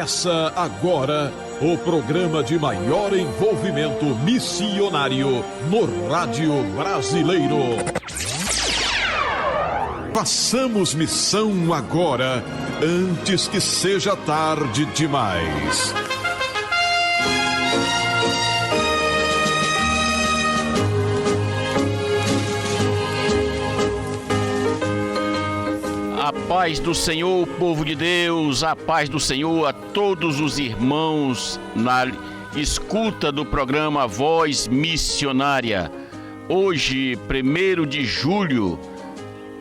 Começa agora o programa de maior envolvimento missionário no rádio brasileiro. Façamos missão agora, antes que seja tarde demais. A paz do Senhor, povo de Deus, a paz do Senhor a todos os irmãos na escuta do programa Voz Missionária. Hoje, 1º de julho,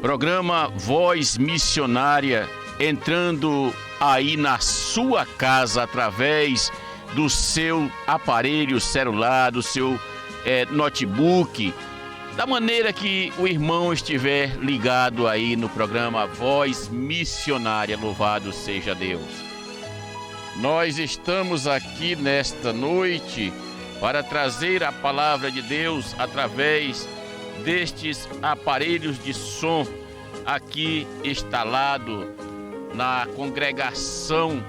programa Voz Missionária entrando aí na sua casa através do seu aparelho celular, do seu notebook, da maneira que o irmão estiver ligado aí no programa Voz Missionária. Louvado seja Deus. Nós estamos aqui nesta noite para trazer a palavra de Deus através destes aparelhos de som aqui instalado na congregação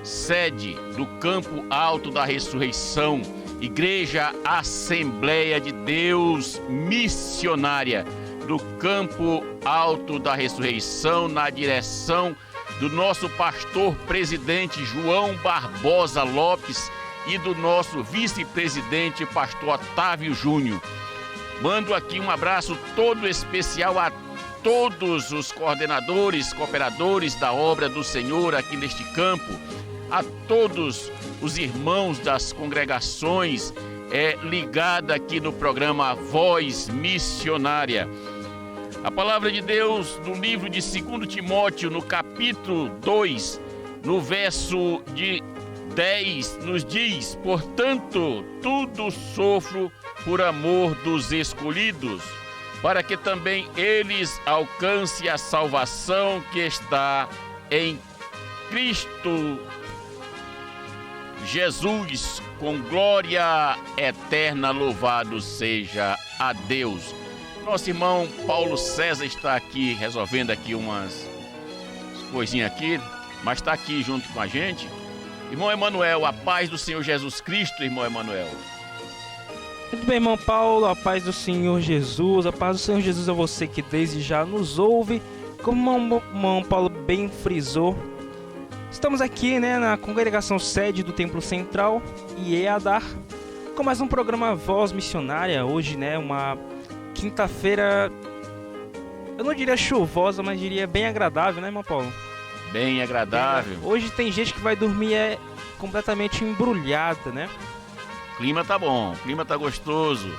sede do Campo Alto da Ressurreição, Igreja Assembleia de Deus Missionária do Campo Alto da Ressurreição, na direção do nosso pastor presidente João Barbosa Lopes e do nosso vice-presidente pastor Otávio Júnior. Mando aqui um abraço todo especial a todos os coordenadores, cooperadores da obra do Senhor aqui neste campo, a todos os irmãos das congregações ligadas aqui no programa Voz Missionária. A palavra de Deus no livro de 2 Timóteo, no capítulo 2, no verso de 10, nos diz: portanto, tudo sofro por amor dos escolhidos, para que também eles alcancem a salvação que está em Cristo Jesus, com glória eterna. Louvado seja a Deus. Nosso irmão Paulo César está aqui resolvendo aqui umas coisinhas aqui, mas está aqui junto com a gente. Irmão Emanuel, a paz do Senhor Jesus Cristo, irmão Emanuel. Muito bem, irmão Paulo, a paz do Senhor Jesus, a paz do Senhor Jesus a você que desde já nos ouve. Como o irmão Paulo bem frisou, estamos aqui, na congregação sede do Templo Central, IEADAR, com mais um programa Voz Missionária. Hoje, uma quinta-feira, eu não diria chuvosa, mas diria bem agradável, irmão Paulo? Bem agradável. Hoje tem gente que vai dormir completamente embrulhada, O clima tá bom, o clima tá gostoso.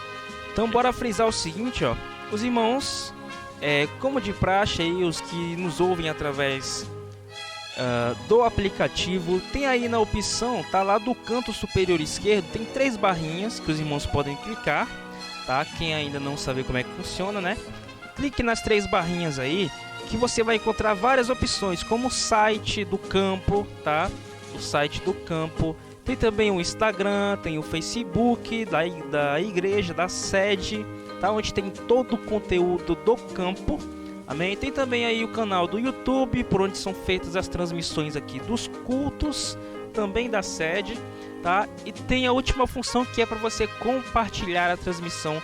Então bora frisar o seguinte, os irmãos, como de praxe aí, os que nos ouvem através do aplicativo, tem aí na opção, tá lá do canto superior esquerdo, tem 3 barrinhas que os irmãos podem clicar, tá? Quem ainda não sabe como é que funciona, clique nas 3 barrinhas aí, que você vai encontrar várias opções, como o site do campo, tá? O site do campo. Tem também o Instagram, tem o Facebook da igreja, da sede, tá? Onde tem todo o conteúdo do campo. Amém? Tem também aí o canal do YouTube, por onde são feitas as transmissões aqui dos cultos, também da sede, tá? E tem a última função, que é para você compartilhar a transmissão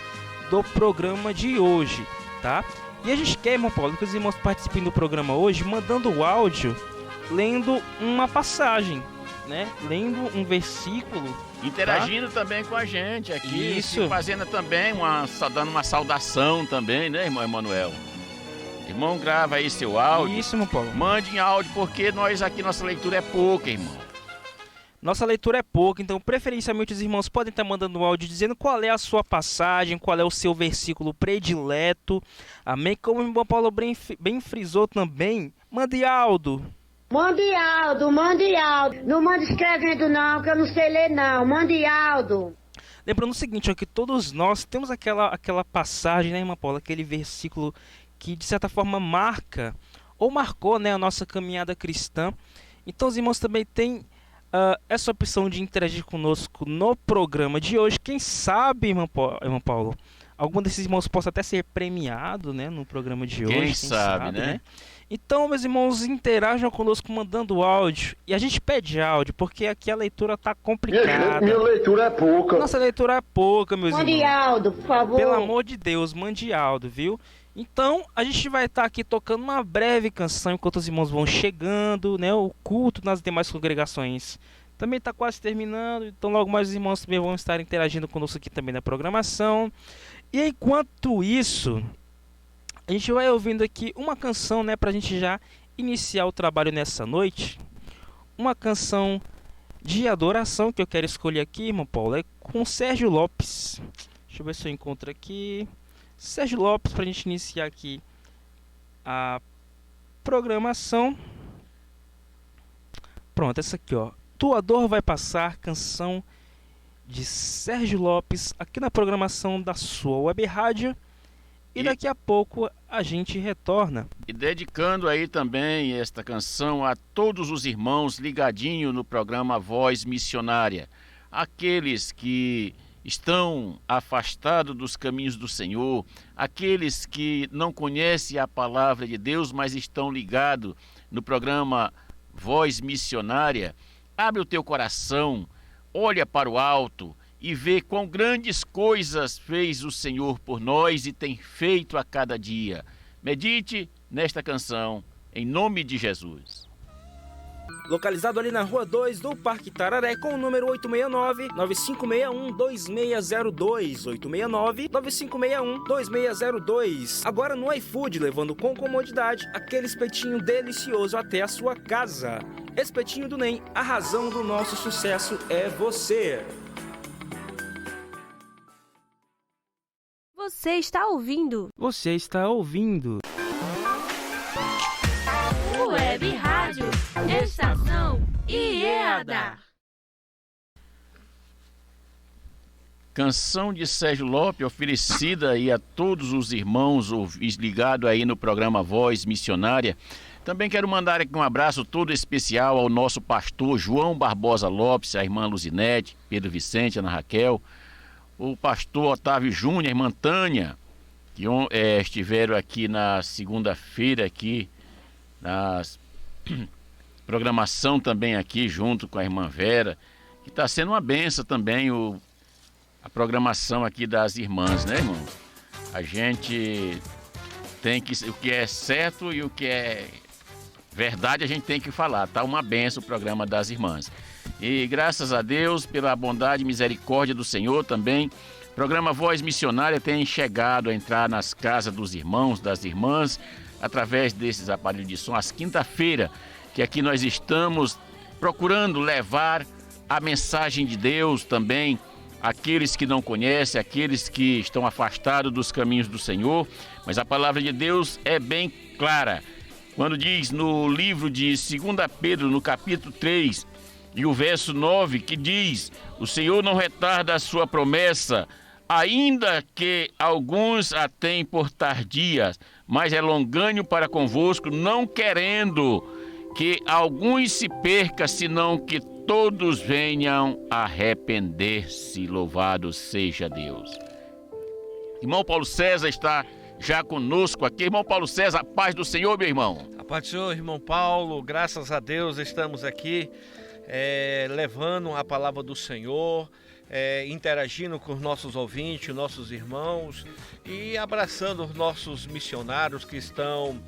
do programa de hoje, tá? E a gente quer, irmão Paulo, que os irmãos participem do programa hoje, mandando o áudio, lendo uma passagem, lendo um versículo, interagindo também com a gente aqui. Isso. Fazendo também dando uma saudação também, irmão Emanuel? Irmão, grava aí seu áudio. Isso, irmão Paulo. Mande em áudio, porque nossa leitura é pouca, irmão. Nossa leitura é pouca, então preferencialmente os irmãos podem estar mandando um áudio dizendo qual é a sua passagem, qual é o seu versículo predileto. Amém? Como o irmão Paulo bem frisou também, mande áudio. Mande áudio, mande áudio. Não mande escrevendo não, que eu não sei ler não. Mande áudio. Lembrando o seguinte, que todos nós temos aquela passagem, irmã Paula, aquele versículo que de certa forma marcou, a nossa caminhada cristã. Então os irmãos também têm essa opção de interagir conosco no programa de hoje. Quem sabe, irmão Paulo, algum desses irmãos possa até ser premiado, no programa de hoje. Quem sabe, né? Então, meus irmãos, interajam conosco mandando áudio. E a gente pede áudio, porque aqui a leitura tá complicada. Minha leitura é pouca. Nossa leitura é pouca, meus irmãos. Mande áudio, por favor. Pelo amor de Deus, mande áudio, viu? Então, a gente vai estar aqui tocando uma breve canção enquanto os irmãos vão chegando, né? O culto nas demais congregações também está quase terminando, então logo mais os irmãos também vão estar interagindo conosco aqui também na programação. E enquanto isso, a gente vai ouvindo aqui uma canção, né, pra gente já iniciar o trabalho nessa noite. Uma canção de adoração que eu quero escolher aqui, irmão Paulo, é com Sérgio Lopes. Deixa eu ver se eu encontro aqui. Sérgio Lopes, pra gente iniciar aqui a programação. Pronto, essa aqui, ó. Tua Dor Vai Passar, canção de Sérgio Lopes, aqui na programação da sua web rádio. E daqui a pouco a gente retorna. E dedicando aí também esta canção a todos os irmãos ligadinhos no programa Voz Missionária. Aqueles que estão afastados dos caminhos do Senhor, aqueles que não conhecem a palavra de Deus, mas estão ligados no programa Voz Missionária. Abre o teu coração, olha para o alto e vê quão grandes coisas fez o Senhor por nós e tem feito a cada dia. Medite nesta canção, em nome de Jesus. Localizado ali na Rua 2 do Parque Tararé, com o número 869-9561-2602. 869-9561-2602. Agora no iFood, levando com comodidade aquele espetinho delicioso até a sua casa. Espetinho do NEM, a razão do nosso sucesso é você. Você está ouvindo? Você está ouvindo? Web Rádio Estação IEADA. Canção de Sérgio Lopes, oferecida aí a todos os irmãos ligados aí no programa Voz Missionária. Também quero mandar aqui um abraço todo especial ao nosso pastor João Barbosa Lopes, a irmã Luzinete, Pedro Vicente, Ana Raquel, o pastor Otávio Júnior, a irmã Tânia, que estiveram aqui na segunda-feira aqui na programação também aqui junto com a irmã Vera, que está sendo uma benção também a programação aqui das irmãs, né, irmão? A gente tem que, o que é certo e o que é verdade a gente tem que falar, tá uma benção o programa das irmãs. E graças a Deus, pela bondade e misericórdia do Senhor também, o programa Voz Missionária tem chegado a entrar nas casas dos irmãos, das irmãs, através desses aparelhos de som, às quinta-feira, que aqui nós estamos procurando levar a mensagem de Deus também àqueles que não conhecem, àqueles que estão afastados dos caminhos do Senhor, mas a palavra de Deus é bem clara. Quando diz no livro de 2 Pedro, no capítulo 3, e o verso 9, que diz: o Senhor não retarda a sua promessa, ainda que alguns a tenham por tardias, mas é longânimo para convosco, não querendo que alguns se percam, senão que todos venham a arrepender-se. Louvado seja Deus. Irmão Paulo César está já conosco aqui. Irmão Paulo César, a paz do Senhor, meu irmão. A paz do Senhor, irmão Paulo, graças a Deus estamos aqui levando a palavra do Senhor, interagindo com os nossos ouvintes, nossos irmãos e abraçando os nossos missionários que estão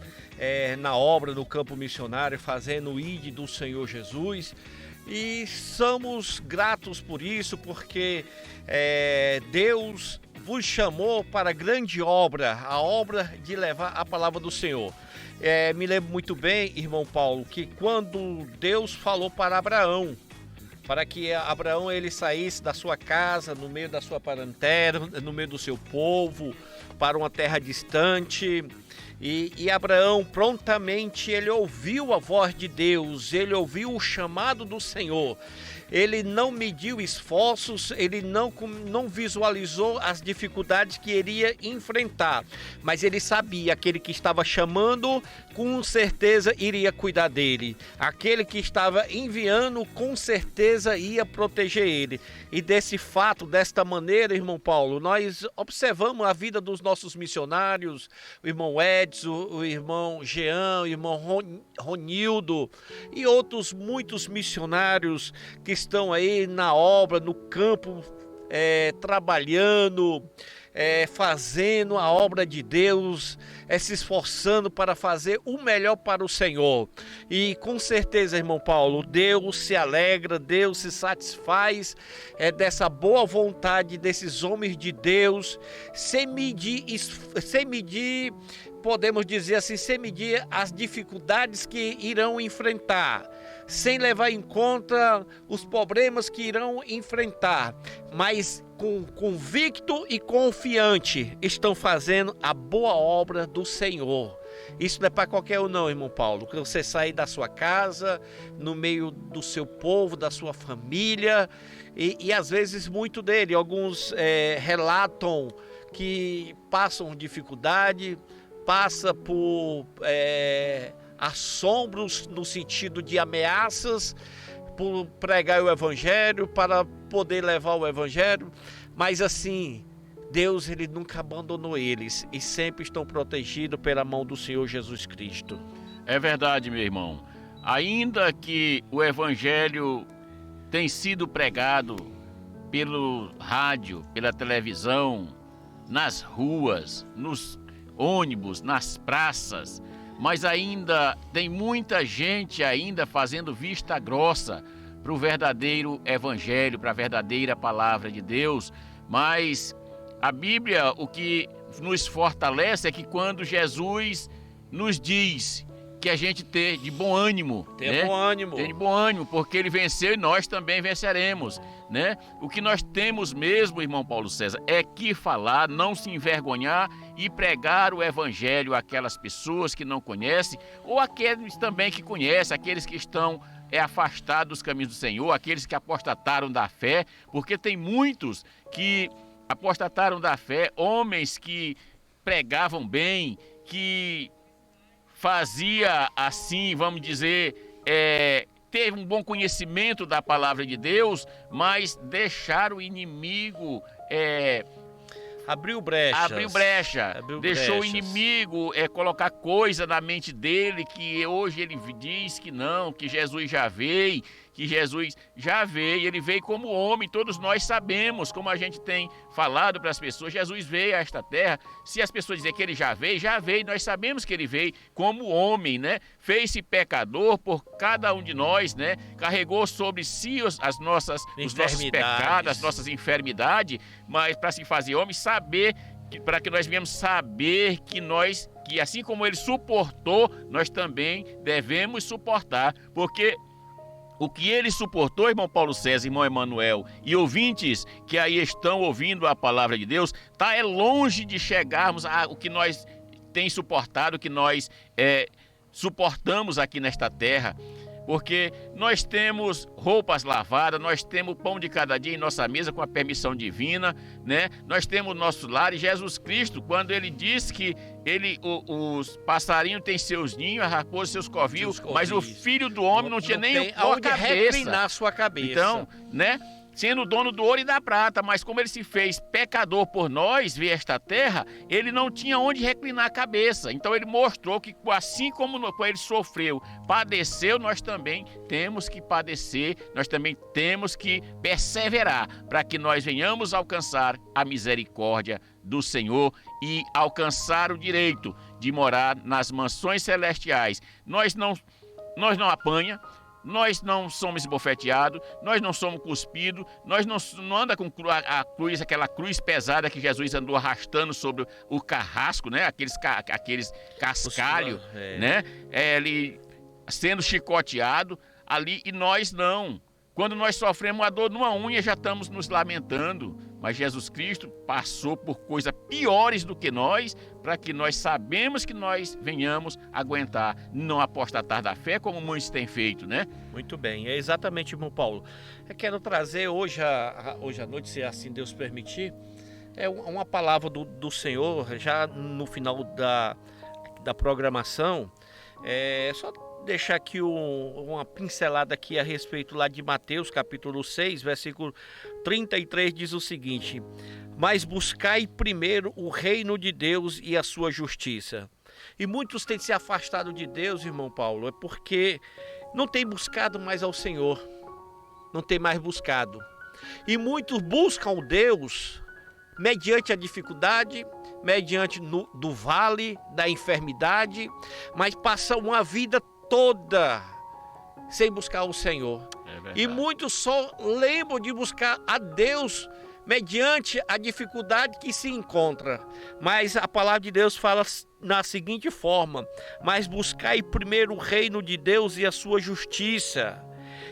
na obra do campo missionário, fazendo o ID do Senhor Jesus. E somos gratos por isso, porque Deus vos chamou para a grande obra, a obra de levar a palavra do Senhor. Me lembro muito bem, irmão Paulo, que quando Deus falou para Abraão, para que Abraão ele saísse da sua casa, no meio da sua parentela, no meio do seu povo, para uma terra distante, e Abraão prontamente ele ouviu a voz de Deus, ele ouviu o chamado do Senhor. ele não mediu esforços, ele não visualizou as dificuldades que iria enfrentar, mas ele sabia, aquele que estava chamando, com certeza iria cuidar dele, aquele que estava enviando, com certeza ia proteger ele. E desse fato, desta maneira, irmão Paulo, nós observamos a vida dos nossos missionários, o irmão Edson, o irmão Jean, o irmão Ronildo e outros muitos missionários que estão aí na obra, no campo, trabalhando, fazendo a obra de Deus, se esforçando para fazer o melhor para o Senhor. E com certeza, irmão Paulo, Deus se alegra, Deus se satisfaz dessa boa vontade desses homens de Deus, sem medir, podemos dizer assim, sem medir as dificuldades que irão enfrentar, sem levar em conta os problemas que irão enfrentar, mas convicto e confiante estão fazendo a boa obra do Senhor. Isso não é para qualquer um não, irmão Paulo, que você sair da sua casa, no meio do seu povo, da sua família, e às vezes muito dele, alguns relatam que passam dificuldade, passa por assombros no sentido de ameaças, por pregar o evangelho, para poder levar o evangelho, mas assim, Deus ele nunca abandonou eles e sempre estão protegidos pela mão do Senhor Jesus Cristo. É verdade, meu irmão. Ainda que o evangelho tem sido pregado pelo rádio, pela televisão, nas ruas, nos ônibus, nas praças, mas ainda tem muita gente ainda fazendo vista grossa para o verdadeiro evangelho, para a verdadeira palavra de Deus. Mas a Bíblia, o que nos fortalece é que quando Jesus nos diz que a gente tem de bom ânimo, Tem bom ânimo. Tem de bom ânimo, porque ele venceu e nós também venceremos, né? O que nós temos mesmo, irmão Paulo César, é que falar, não se envergonhar e pregar o evangelho àquelas pessoas que não conhecem, ou aqueles também que conhecem, aqueles que estão afastados dos caminhos do Senhor, aqueles que apostataram da fé, porque tem muitos que apostataram da fé, homens que pregavam bem, que fazia assim, vamos dizer, teve um bom conhecimento da palavra de Deus, mas deixaram o inimigo Abriu brecha. Deixou o inimigo colocar coisa na mente dele, que hoje ele diz que não, que Jesus já veio, ele veio como homem, todos nós sabemos, como a gente tem falado para as pessoas, Jesus veio a esta terra. Se as pessoas dizem que ele já veio, nós sabemos que ele veio como homem, né? Fez-se pecador por cada um de nós, né? Carregou sobre si os nossos pecados, as nossas enfermidades, mas para se fazer homem, para que nós venhamos saber que assim como ele suportou, nós também devemos suportar, porque o que ele suportou, irmão Paulo César, irmão Emanuel e ouvintes que aí estão ouvindo a palavra de Deus, é longe de chegarmos ao que nós tem suportado, o que nós suportamos aqui nesta terra, porque nós temos roupas lavadas, nós temos pão de cada dia em nossa mesa com a permissão divina, né? Nós temos nosso lar, e Jesus Cristo, quando ele disse que os passarinhos têm seus ninhos, a raposa seus covios, mas o Filho do Homem não tinha nem onde reclinar sua cabeça. Então, né? Sendo dono do ouro e da prata, mas como ele se fez pecador por nós, veio esta terra, ele não tinha onde reclinar a cabeça. Então ele mostrou que assim como ele sofreu, padeceu, nós também temos que padecer, nós também temos que perseverar para que nós venhamos alcançar a misericórdia do Senhor e alcançar o direito de morar nas mansões celestiais. Nós não apanha, nós não somos esbofeteados, nós não somos cuspidos, nós não andamos com a cruz, aquela cruz pesada que Jesus andou arrastando sobre o carrasco, né? Aqueles cascalhos, né? Ele sendo chicoteado ali, e nós não. Quando nós sofremos a dor numa unha, já estamos nos lamentando, Mas Jesus Cristo passou por coisas piores do que nós, para que nós sabemos que nós venhamos aguentar, não apostatar da fé, como muitos têm feito, né? Muito bem, é exatamente, irmão Paulo. Eu quero trazer hoje à noite, se assim Deus permitir, uma palavra do Senhor, já no final da programação. Só deixar aqui uma pincelada aqui a respeito lá de Mateus, capítulo 6, versículo 33, diz o seguinte: mas buscai primeiro o reino de Deus e a sua justiça. E muitos têm se afastado de Deus, irmão Paulo, é porque não têm buscado mais ao Senhor, não tem mais buscado. E muitos buscam Deus mediante a dificuldade, mediante do vale da enfermidade, mas passam uma vida toda sem buscar o Senhor. E muitos só lembram de buscar a Deus mediante a dificuldade que se encontra. Mas a palavra de Deus fala na seguinte forma: mas buscai primeiro o reino de Deus e a sua justiça,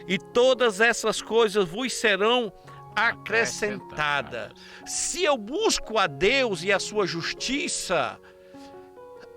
e todas essas coisas vos serão acrescentada. Se eu busco a Deus e a sua justiça,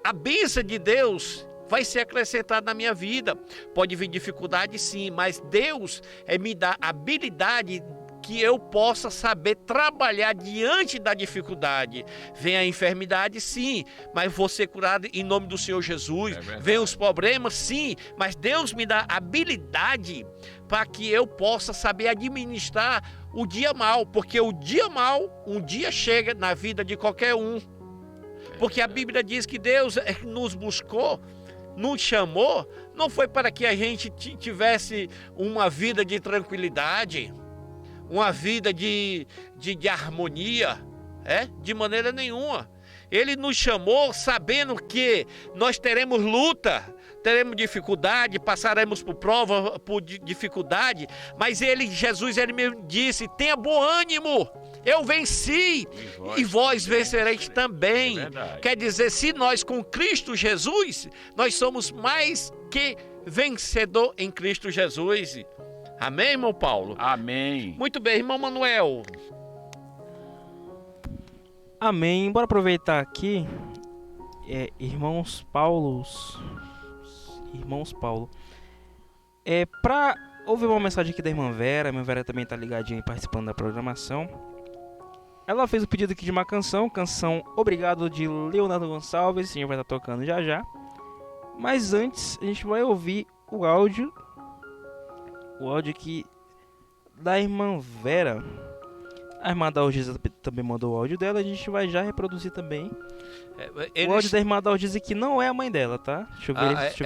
a bênção de Deus vai ser acrescentada na minha vida. Pode vir dificuldade, sim, mas Deus me dá habilidade que eu possa saber trabalhar diante da dificuldade. Vem a enfermidade, sim, mas vou ser curado em nome do Senhor Jesus. Vem os problemas, sim, mas Deus me dá habilidade para que eu possa saber administrar o dia mal, porque o dia mal, um dia chega na vida de qualquer um. Porque a Bíblia diz que Deus nos buscou, nos chamou, não foi para que a gente tivesse uma vida de tranquilidade, uma vida de harmonia, de maneira nenhuma. Ele nos chamou sabendo que nós teremos luta, teremos dificuldade, passaremos por prova, por dificuldade, mas Jesus mesmo disse: tenha bom ânimo, eu venci e vós vencereis também. Quer dizer, se nós com Cristo Jesus, nós somos mais que vencedor em Cristo Jesus. Amém, irmão Paulo? Amém. Muito bem, irmão Manuel. Amém. Bora aproveitar aqui, irmãos Paulo, para ouvir uma mensagem aqui da irmã Vera. A irmã Vera também está ligadinha e participando da programação. Ela fez o pedido aqui de uma canção Obrigado, de Leonardo Gonçalves. Sim, vai estar tocando já já. Mas antes, a gente vai ouvir o áudio aqui da irmã Vera. A irmã Dalgisa também mandou o áudio dela. A gente vai já reproduzir também o áudio da irmã Dalgisa, que não é a mãe dela, tá? Deixa eu ver aqui.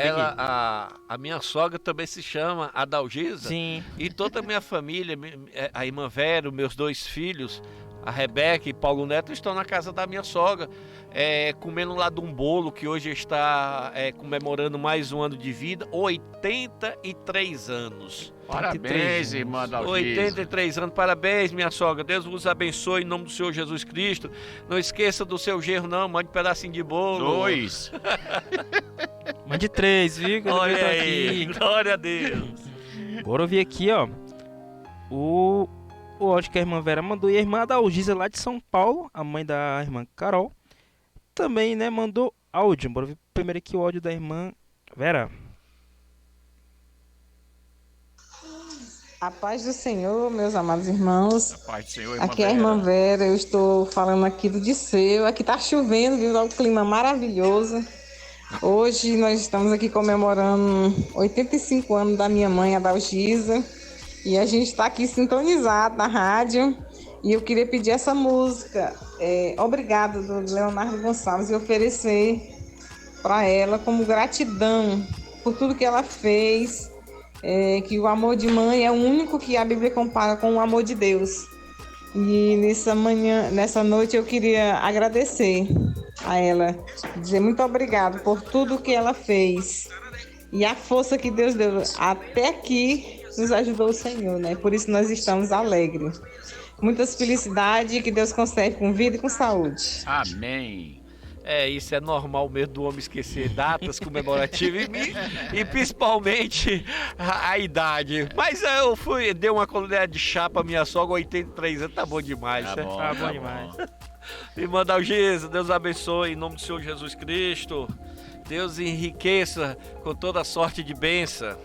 A minha sogra também se chama Adalgisa. Sim. E toda a minha família, a irmã Vera, meus 2 filhos, a Rebeca e Paulo Neto, estão na casa da minha sogra, comendo lá de um bolo que hoje está comemorando mais um ano de vida, 83 anos. Parabéns, irmã Dalgisa. 83 anos, parabéns, minha sogra. Deus vos abençoe em nome do Senhor Jesus Cristo. Não esqueça do seu genro, não. Mande um pedacinho de bolo. 2. Mande 3, viu? Olha aí, glória a Deus. Bora ouvir aqui, ó, o áudio que a irmã Vera mandou. E a irmã Dalgisa, lá de São Paulo, a mãe da irmã Carol, também, né, mandou áudio. Bora ver primeiro aqui o áudio da irmã Vera. A paz do Senhor, meus amados irmãos. A paz do Senhor, irmã Aqui é a irmã Vera, eu estou falando aqui do Disseu. Aqui está chovendo, viu? Um clima maravilhoso. Hoje nós estamos aqui comemorando 85 anos da minha mãe, a Dalgisa. E a gente está aqui sintonizado na rádio. E eu queria pedir essa música, Obrigado, do Leonardo Gonçalves, e oferecer para ela como gratidão por tudo que ela fez. Que o amor de mãe é o único que a Bíblia compara com o amor de Deus. E nessa noite eu queria agradecer a ela, dizer muito obrigado por tudo que ela fez e a força que Deus deu até aqui, nos ajudou o Senhor, né? Por isso nós estamos alegres. Muitas felicidades, que Deus conserve com vida e com saúde. Amém. Isso é normal mesmo do homem esquecer datas comemorativas e principalmente a idade. Mas eu dei uma colher de chá pra minha sogra, 83 anos, tá bom demais. Tá bom demais. Irmã Dalgisa, Deus abençoe em nome do Senhor Jesus Cristo. Deus enriqueça com toda sorte de bênção.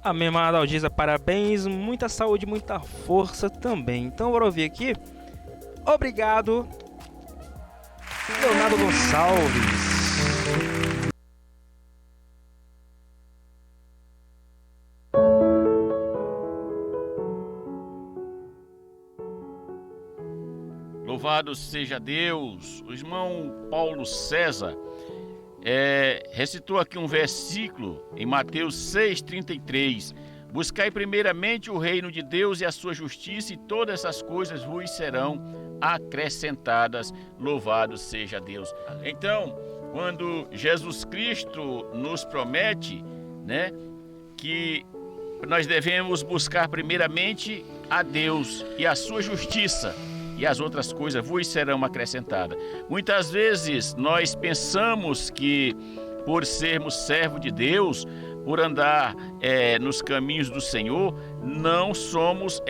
Amém, irmã Adalgisa, parabéns, muita saúde, muita força também. Então, bora ouvir aqui. Obrigado, Leonardo Gonçalves. Louvado seja Deus. O irmão Paulo César recitou aqui um versículo em Mateus 6,33. Buscai primeiramente o reino de Deus e a sua justiça, e todas essas coisas vos serão acrescentadas. Louvado seja Deus. Então, quando Jesus Cristo nos promete, né, que nós devemos buscar primeiramente a Deus e a sua justiça, e as outras coisas vos serão acrescentadas. Muitas vezes nós pensamos que por sermos servo de Deus, por andar nos caminhos do Senhor, não somos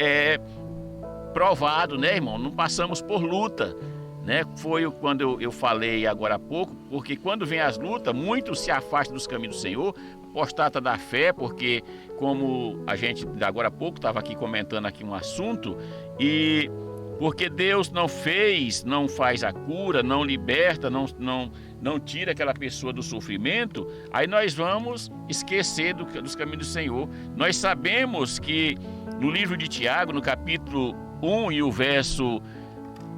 provados, né, irmão? Não passamos por luta, né? Foi quando eu falei agora há pouco, porque quando vem as lutas, muitos se afastam dos caminhos do Senhor, apostata da fé, porque como a gente agora há pouco estava aqui comentando aqui um assunto, e porque Deus não faz a cura, não liberta, não tira aquela pessoa do sofrimento, aí nós vamos esquecer dos caminhos do Senhor. Nós sabemos que no livro de Tiago, no capítulo 1 e o verso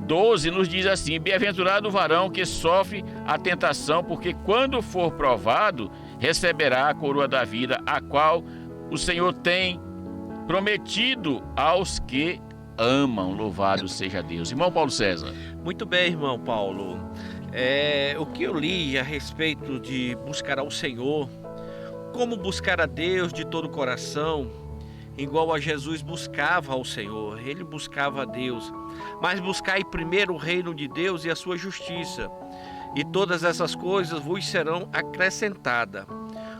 12, nos diz assim: bem-aventurado o varão que sofre a tentação, porque quando for provado, receberá a coroa da vida, a qual o Senhor tem prometido aos que amam. Louvado seja Deus. Irmão Paulo César. Muito bem, irmão Paulo. O que eu li a respeito de buscar ao Senhor, como buscar a Deus de todo o coração, igual a Jesus buscava ao Senhor, ele buscava a Deus, mas buscai primeiro o reino de Deus e a sua justiça, e todas essas coisas vos serão acrescentadas.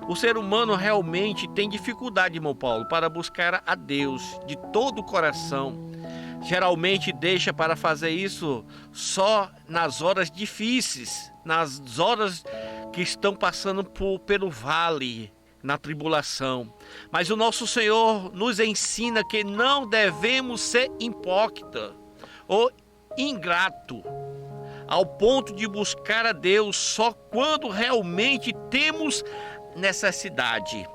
O ser humano realmente tem dificuldade, irmão Paulo, para buscar a Deus de todo o coração. Geralmente deixa para fazer isso só nas horas difíceis, nas horas que estão passando pelo vale, na tribulação. Mas o nosso Senhor nos ensina que não devemos ser hipócritas ou ingrato, ao ponto de buscar a Deus só quando realmente temos necessidade.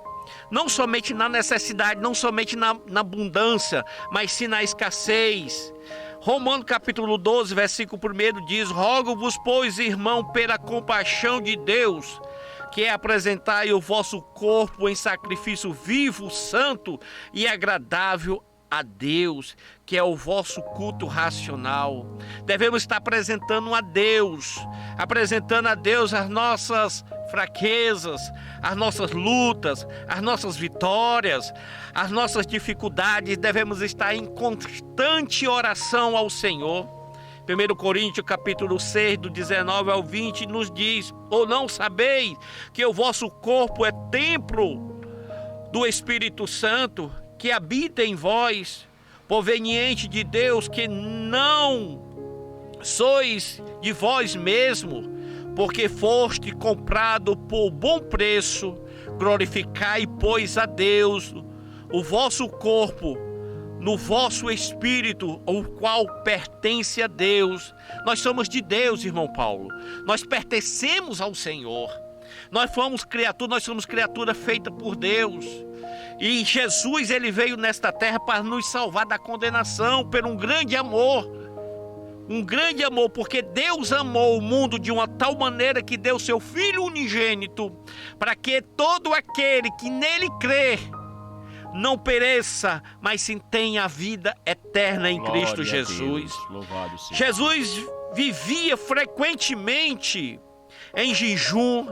Não somente na necessidade, não somente na abundância, mas sim na escassez. Romanos capítulo 12, versículo 1 diz: rogo-vos, pois, irmão, pela compaixão de Deus, que é apresentai o vosso corpo em sacrifício vivo, santo e agradável a Deus, que é o vosso culto racional. Devemos estar apresentando a Deus as nossas fraquezas, as nossas lutas, as nossas vitórias, as nossas dificuldades. Devemos estar em constante oração ao Senhor. 1 Coríntios capítulo 6, do 19 ao 20, nos diz: ou não sabeis que o vosso corpo é templo do Espírito Santo, que habita em vós, proveniente de Deus, que não sois de vós mesmo, porque foste comprado por bom preço. Glorificai, pois, a Deus o vosso corpo no vosso espírito, o qual pertence a Deus. Nós somos de Deus, irmão Paulo. Nós pertencemos ao Senhor. Nós somos criatura feita por Deus. E Jesus, ele veio nesta terra para nos salvar da condenação, por um grande amor. Um grande amor, porque Deus amou o mundo de uma tal maneira que deu seu Filho unigênito, para que todo aquele que nele crer não pereça, mas sim tenha a vida eterna em Glória Cristo Jesus. Louvado seja. Jesus vivia frequentemente em jejum,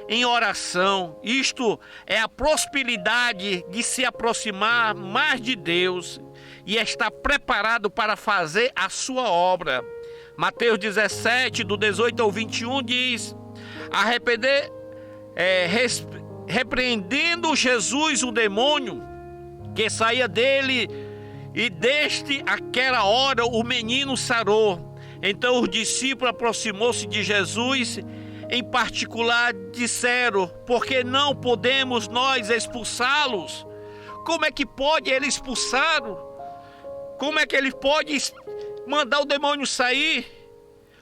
em oração. Isto é a possibilidade de se aproximar mais de Deus e estar preparado para fazer a sua obra. Mateus 17, do 18 ao 21, diz: repreendendo Jesus o demônio que saía dele, e desde aquela hora o menino sarou. Então os discípulos aproximou-se de Jesus, em particular disseram: por que não podemos nós expulsá-los? Como é que pode ele expulsá-lo? Como é que ele pode mandar o demônio sair?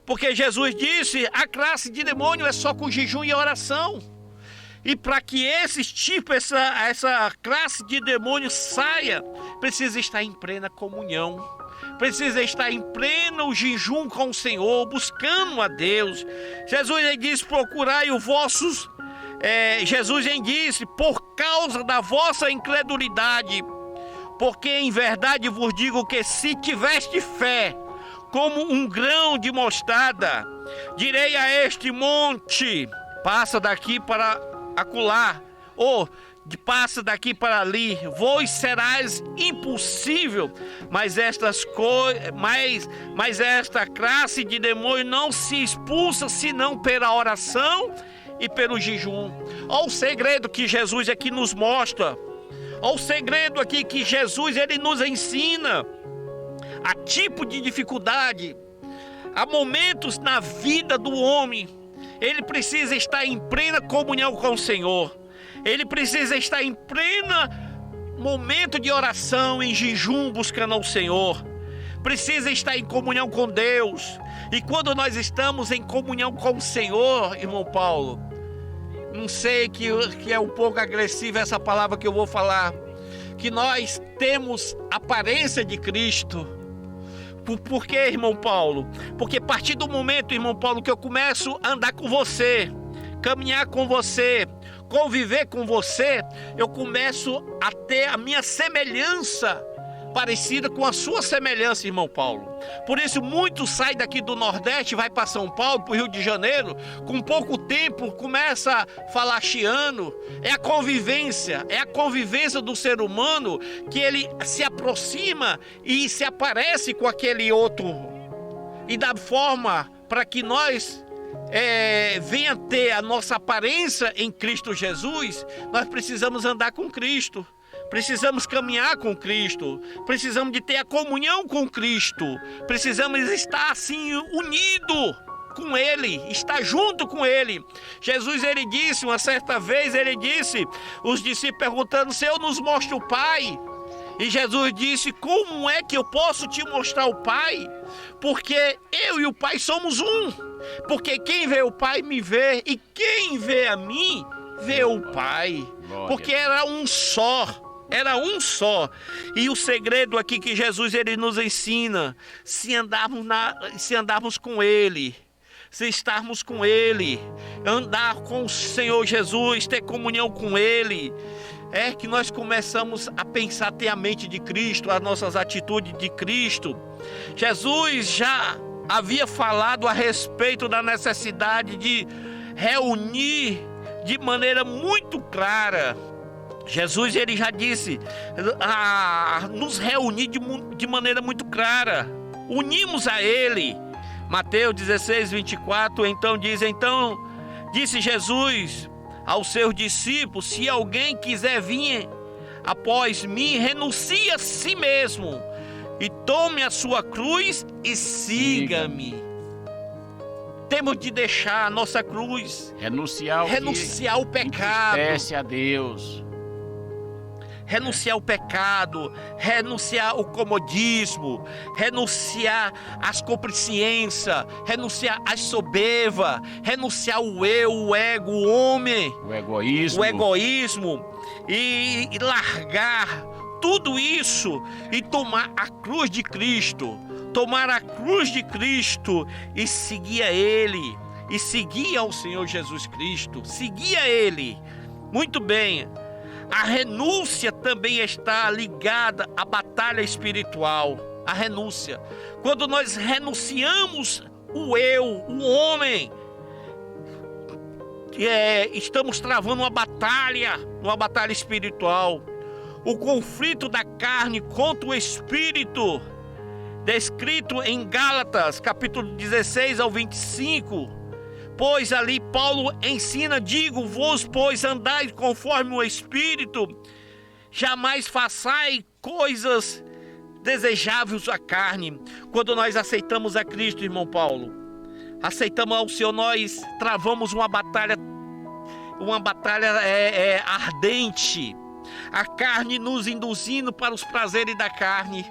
Porque Jesus disse: a classe de demônio é só com jejum e oração. E para que essa classe de demônio saia, precisa estar em plena comunhão, precisa estar em pleno jejum com o Senhor, buscando a Deus. Jesus ele disse: procurai os vossos. Jesus ele disse: por causa da vossa incredulidade, porque em verdade vos digo que se tiveste fé, como um grão de mostarda, direi a este monte: passa daqui para acolá, ou passa daqui para ali, vos serás impossível. Mas esta classe de demônio não se expulsa senão pela oração e pelo jejum. Olha o segredo que Jesus aqui nos mostra. Olha o segredo aqui que Jesus ele nos ensina. Há tipo de dificuldade, há momentos na vida do homem, ele precisa estar em plena comunhão com o Senhor. Ele precisa estar em pleno momento de oração, em jejum, buscando ao Senhor. Precisa estar em comunhão com Deus. E quando nós estamos em comunhão com o Senhor, irmão Paulo, não sei que é um pouco agressiva essa palavra que eu vou falar, que nós temos aparência de Cristo. Por quê, irmão Paulo? Porque a partir do momento, irmão Paulo, que eu começo a andar com você, caminhar com você, conviver com você, eu começo a ter a minha semelhança parecida com a sua semelhança, irmão Paulo. Por isso, muitos saem daqui do Nordeste, vai para São Paulo, para o Rio de Janeiro, com pouco tempo, começa a falar chiano. É a convivência do ser humano, que ele se aproxima e se aparece com aquele outro. E da forma para que nós venha ter a nossa aparência em Cristo Jesus, nós precisamos andar com Cristo. Precisamos caminhar com Cristo, precisamos de ter a comunhão com Cristo, precisamos estar assim unido com Ele, estar junto com Ele. Jesus ele disse, uma certa vez ele disse, os discípulos perguntando: Senhor, nos mostra o Pai. E Jesus disse: como é que eu posso te mostrar o Pai? Porque eu e o Pai somos um. Porque quem vê o Pai me vê, e quem vê a mim vê o Pai. Porque era um só. Era um só. E o segredo aqui que Jesus ele nos ensina, se andarmos com Ele, se estarmos com Ele, andar com o Senhor Jesus, ter comunhão com Ele, é que nós começamos a pensar, ter a mente de Cristo, as nossas atitudes de Cristo. Jesus já havia falado a respeito da necessidade de reunir de maneira muito clara. Jesus ele já disse nos reunir de maneira muito clara, unimos a Ele. Mateus 16, 24, então disse Jesus aos seus discípulos: se alguém quiser vir após mim, renuncie a si mesmo e tome a sua cruz e siga-me. Temos de deixar a nossa cruz, renunciar o pecado, entristece a Deus. Renunciar o pecado, renunciar o comodismo, renunciar às complacências, renunciar às soberba, renunciar o eu, o ego, o homem, o egoísmo e largar tudo isso e tomar a cruz de Cristo, e seguir a Ele, e seguir ao Senhor Jesus Cristo, seguir a Ele. Muito bem. A renúncia também está ligada à batalha espiritual. A renúncia. Quando nós renunciamos o eu, o homem, estamos travando uma batalha espiritual. O conflito da carne contra o espírito descrito em Gálatas, capítulo 16 ao 25. Pois ali Paulo ensina, digo-vos, pois andai conforme o Espírito, jamais façai coisas desejáveis à carne. Quando nós aceitamos a Cristo, irmão Paulo, aceitamos ao Senhor, nós travamos uma batalha ardente. A carne nos induzindo para os prazeres da carne,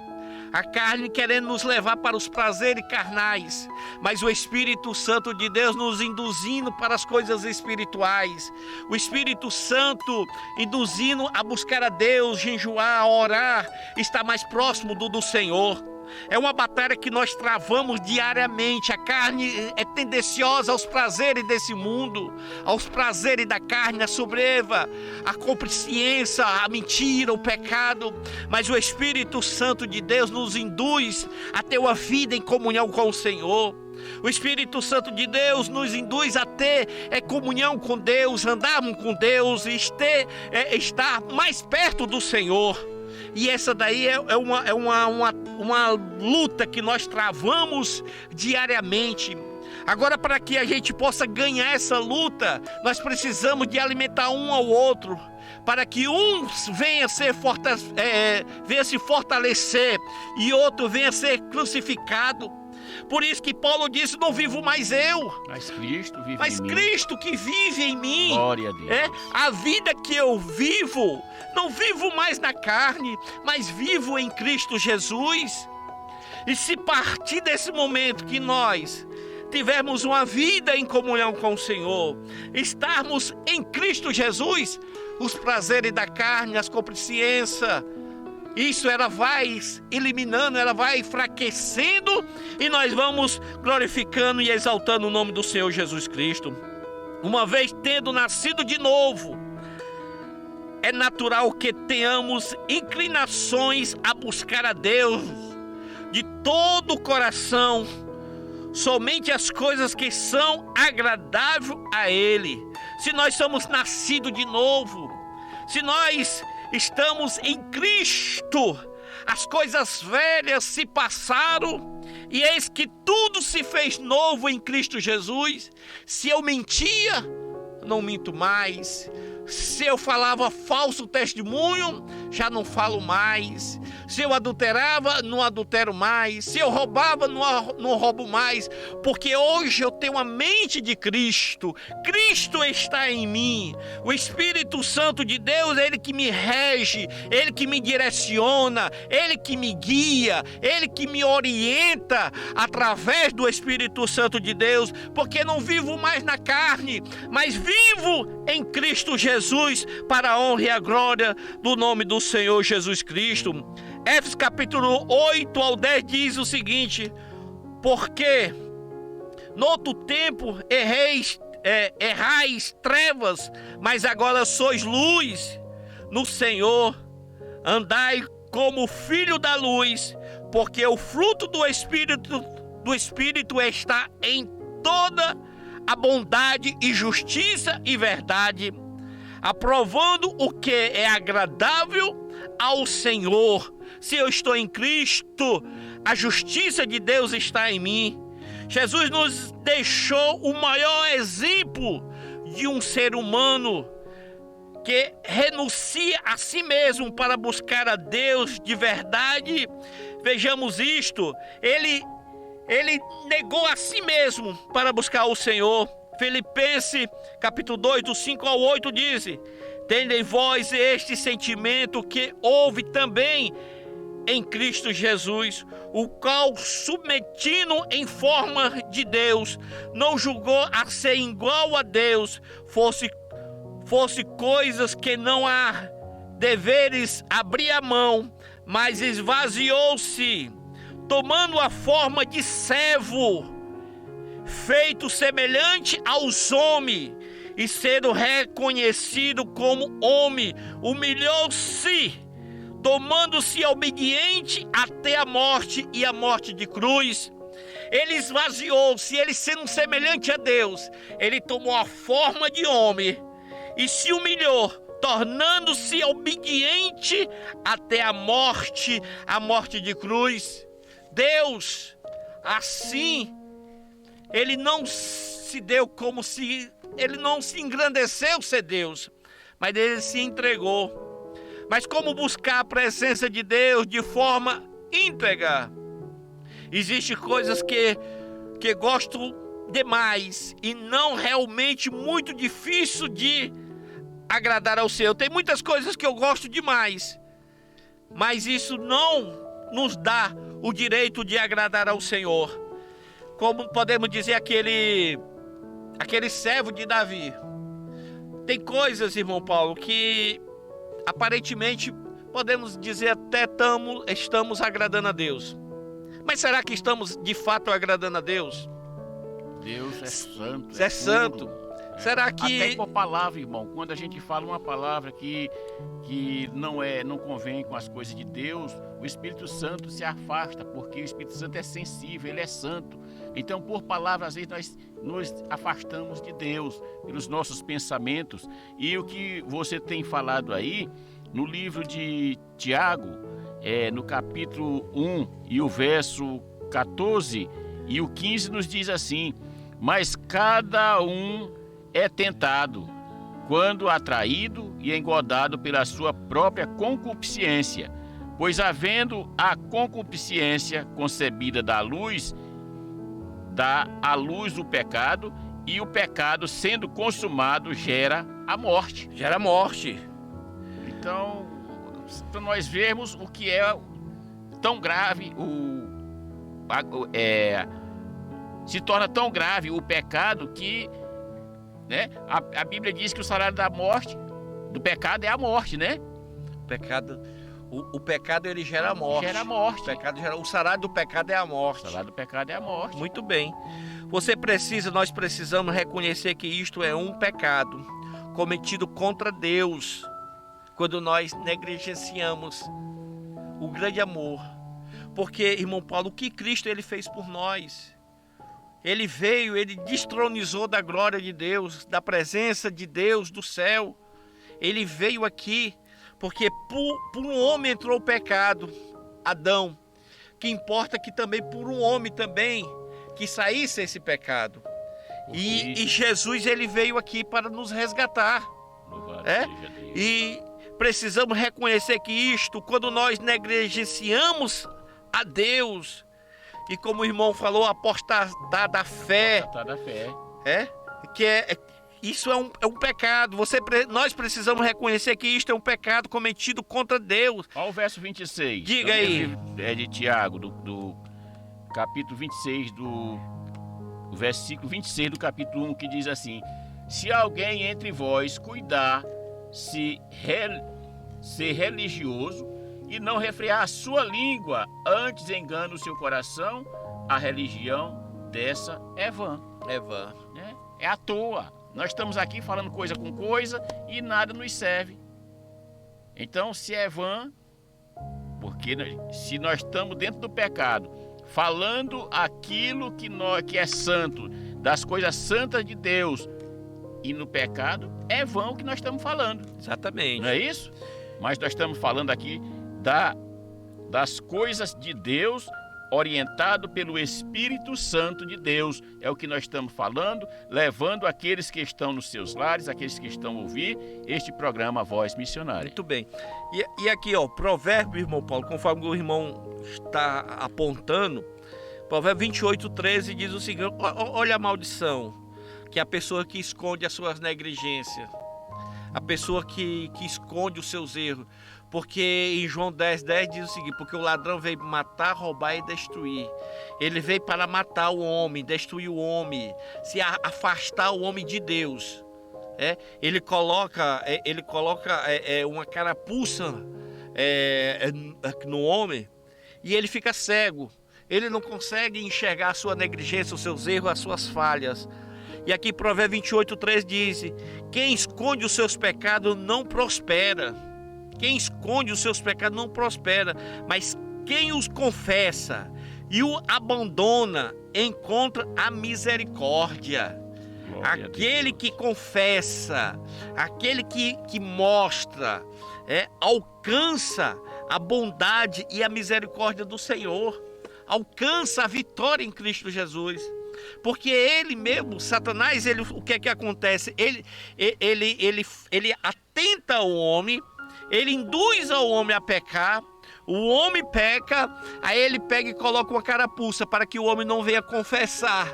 a carne querendo nos levar para os prazeres carnais, mas o Espírito Santo de Deus nos induzindo para as coisas espirituais, o Espírito Santo induzindo a buscar a Deus, jejuar, a orar, estar mais próximo do Senhor. É uma batalha que nós travamos diariamente. A carne é tendenciosa aos prazeres desse mundo, aos prazeres da carne, a soberba, a concupiscência, a mentira, o pecado. Mas o Espírito Santo de Deus nos induz a ter uma vida em comunhão com o Senhor. O Espírito Santo de Deus nos induz a ter comunhão com Deus, andarmos com Deus e estar mais perto do Senhor. E essa daí é uma luta que nós travamos diariamente. Agora, para que a gente possa ganhar essa luta, nós precisamos de alimentar um ao outro, para que um venha se fortalecer e outro venha ser crucificado. Por isso que Paulo disse, não vivo mais eu, mas Cristo vive mas em mim. Cristo que vive em mim. Glória a Deus. A vida que eu vivo, não vivo mais na carne, mas vivo em Cristo Jesus. E se partir desse momento que nós tivermos uma vida em comunhão com o Senhor, estarmos em Cristo Jesus, os prazeres da carne, as concupiscências, isso ela vai eliminando, ela vai enfraquecendo e nós vamos glorificando e exaltando o nome do Senhor Jesus Cristo. Uma vez tendo nascido de novo, é natural que tenhamos inclinações a buscar a Deus de todo o coração, somente as coisas que são agradáveis a Ele. Se nós somos nascidos de novo, se nós estamos em Cristo, as coisas velhas se passaram e eis que tudo se fez novo em Cristo Jesus. Se eu mentia, não minto mais. Se eu falava falso testemunho, já não falo mais. Se eu adulterava, não adultero mais. Se eu roubava, não roubo mais. Porque hoje eu tenho a mente de Cristo. Cristo está em mim. O Espírito Santo de Deus, Ele que me rege, Ele que me direciona, Ele que me guia, Ele que me orienta através do Espírito Santo de Deus. Porque não vivo mais na carne, mas vivo em Cristo Jesus, para a honra e a glória do nome do Senhor Jesus Cristo. Efésios capítulo 8 ao 10 diz o seguinte: porque no outro tempo errais trevas, mas agora sois luz no Senhor. Andai como filho da luz, porque o fruto do Espírito está em toda a bondade e justiça e verdade, aprovando o que é agradável ao Senhor. Se eu estou em Cristo, a justiça de Deus está em mim. Jesus nos deixou o maior exemplo de um ser humano que renuncia a si mesmo para buscar a Deus de verdade. Vejamos isto, ele negou a si mesmo para buscar o Senhor. Filipenses capítulo 2, do 5 ao 8 diz: tende em vós este sentimento que houve também em Cristo Jesus, o qual, submetindo em forma de Deus, não julgou a ser igual a Deus, fosse coisas que não há deveres abrir a mão, mas esvaziou-se, tomando a forma de servo, feito semelhante aos homens, e sendo reconhecido como homem, humilhou-se, tomando-se obediente até a morte e a morte de cruz. Ele esvaziou-se, ele sendo semelhante a Deus, ele tomou a forma de homem e se humilhou, tornando-se obediente até a morte de cruz. Deus, assim, ele não se deu como se... Ele não se engrandeceu ser Deus, mas ele se entregou. Mas como buscar a presença de Deus de forma íntegra? Existem coisas que gosto demais e não realmente muito difícil de agradar ao Senhor. Tem muitas coisas que eu gosto demais, mas isso não nos dá o direito de agradar ao Senhor. Como podemos dizer aquele servo de Davi. Tem coisas, irmão Paulo, que aparentemente podemos dizer até estamos agradando a Deus. Mas será que estamos de fato agradando a Deus? Deus é santo. É santo. Puro. Será que... Até por palavra, irmão, quando a gente fala uma palavra que não convém com as coisas de Deus, o Espírito Santo se afasta, porque o Espírito Santo é sensível, ele é santo. Então, por palavra, às vezes nós nos afastamos de Deus, pelos nossos pensamentos. E o que você tem falado aí, no livro de Tiago, no capítulo 1 e o verso 14 e o 15 nos diz assim: mas cada um é tentado, quando atraído e engodado pela sua própria concupiscência. Pois havendo a concupiscência concebida da luz, dá à luz o pecado, e o pecado, sendo consumado, gera a morte. Gera morte. Então, para nós vermos o que é tão grave, se torna tão grave o pecado que, né, a Bíblia diz que o salário do pecado é a morte, né? O pecado ele gera morte. Gera morte. O salário do pecado é a morte. O salário do pecado é a morte. Muito bem. Nós precisamos reconhecer que isto é um pecado cometido contra Deus, quando nós negligenciamos o grande amor. Porque, irmão Paulo, o que Cristo ele fez por nós? Ele veio, ele destronizou da glória de Deus, da presença de Deus, do céu. Ele veio aqui porque por um homem entrou o pecado, Adão. Que importa que também por um homem também que saísse esse pecado. E Jesus ele veio aqui para nos resgatar. E precisamos reconhecer que isto, quando nós negligenciamos a Deus, e como o irmão falou, apostatar da fé. Isso é um pecado. Nós precisamos reconhecer que isto é um pecado cometido contra Deus. Olha o verso 26. Diga aí. É de Tiago, do capítulo 26, do versículo 26 do capítulo 1, que diz assim: se alguém entre vós cuidar ser religioso e não refrear a sua língua, antes engana o seu coração, a religião dessa é vã. É vã. É à toa. Nós estamos aqui falando coisa com coisa e nada nos serve. Então, se é vã, porque se nós estamos dentro do pecado, falando aquilo que é santo, das coisas santas de Deus, e no pecado, é vã o que nós estamos falando. Exatamente. Não é isso? Mas nós estamos falando aqui das coisas de Deus, orientado pelo Espírito Santo de Deus. É o que nós estamos falando, levando aqueles que estão nos seus lares, aqueles que estão a ouvir este programa Voz Missionária. Muito bem. E aqui, provérbio, irmão Paulo, conforme o irmão está apontando, provérbio 28:13 diz o seguinte: olha a maldição, que é a pessoa que esconde as suas negligências, a pessoa que esconde os seus erros. Porque em João 10:10 diz o seguinte: porque o ladrão veio matar, roubar e destruir. Ele veio para matar o homem, destruir o homem, se afastar o homem de Deus. Ele coloca uma carapuça no homem e ele fica cego. Ele não consegue enxergar a sua negligência, os seus erros, as suas falhas. E aqui Provérbio 28:3 diz: quem esconde os seus pecados não prospera. Quem esconde os seus pecados não prospera, mas quem os confessa e o abandona encontra a misericórdia. Aquele que confessa, aquele que mostra, alcança a bondade e a misericórdia do Senhor. alcança a vitória em Cristo Jesus. Porque ele mesmo, Satanás, o que é que acontece? Ele atenta ao homem, ele induz ao homem a pecar, o homem peca, aí ele pega e coloca uma carapuça para que o homem não venha confessar,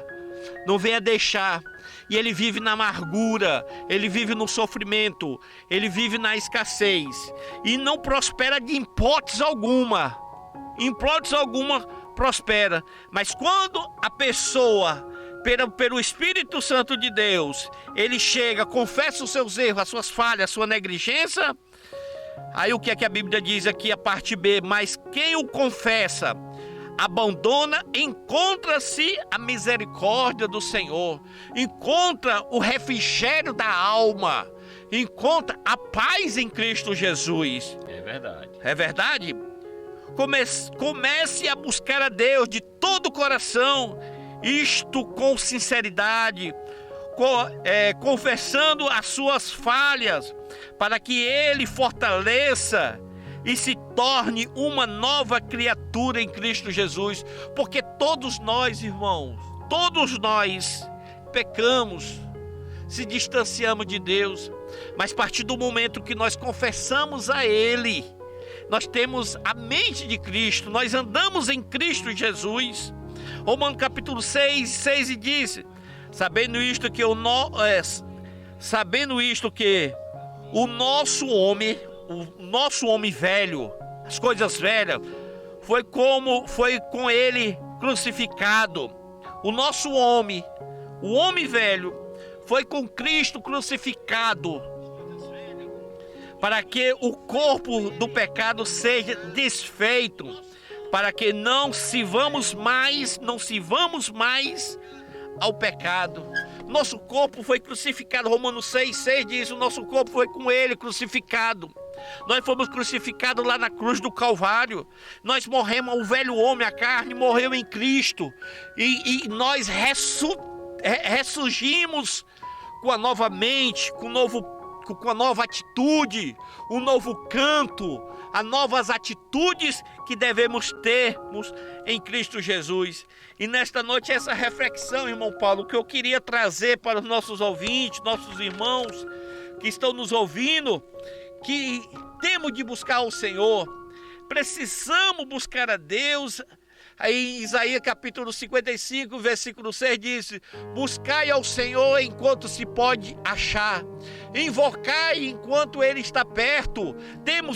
não venha deixar. E ele vive na amargura, ele vive no sofrimento, ele vive na escassez. E não prospera de hipótese alguma. Em hipótese alguma prospera. Mas quando a pessoa, pelo Espírito Santo de Deus, ele chega, confessa os seus erros, as suas falhas, a sua negligência. Aí o que é que a Bíblia diz aqui, a parte B? Mas quem o confessa, abandona, encontra-se a misericórdia do Senhor, encontra o refrigério da alma, encontra a paz em Cristo Jesus. É verdade. É verdade? Comece a buscar a Deus de todo o coração, isto com sinceridade, confessando as suas falhas, para que Ele fortaleça e se torne uma nova criatura em Cristo Jesus. Porque todos nós, irmãos, todos nós pecamos, se distanciamos de Deus, mas a partir do momento que nós confessamos a Ele, nós temos a mente de Cristo, nós andamos em Cristo Jesus. Romanos capítulo 6 e diz: sabendo isto que o nosso homem velho, as coisas velhas, foi com ele crucificado. O nosso homem, o homem velho, foi com Cristo crucificado, para que o corpo do pecado seja desfeito, para que não sirvamos mais ao pecado. Nosso corpo foi crucificado. Romanos 6 diz: o nosso corpo foi com ele crucificado. Nós fomos crucificados lá na cruz do Calvário. Nós morremos, o velho homem, a carne, morreu em Cristo. E nós ressurgimos com a nova mente, com a nova atitude, um novo canto, as novas atitudes que devemos termos em Cristo Jesus. E nesta noite, essa reflexão, irmão Paulo, que eu queria trazer para os nossos ouvintes, nossos irmãos que estão nos ouvindo, que temos de buscar o Senhor, precisamos buscar a Deus. Aí em Isaías capítulo 55, versículo 6 diz: buscai ao Senhor enquanto se pode achar, invocai enquanto Ele está perto.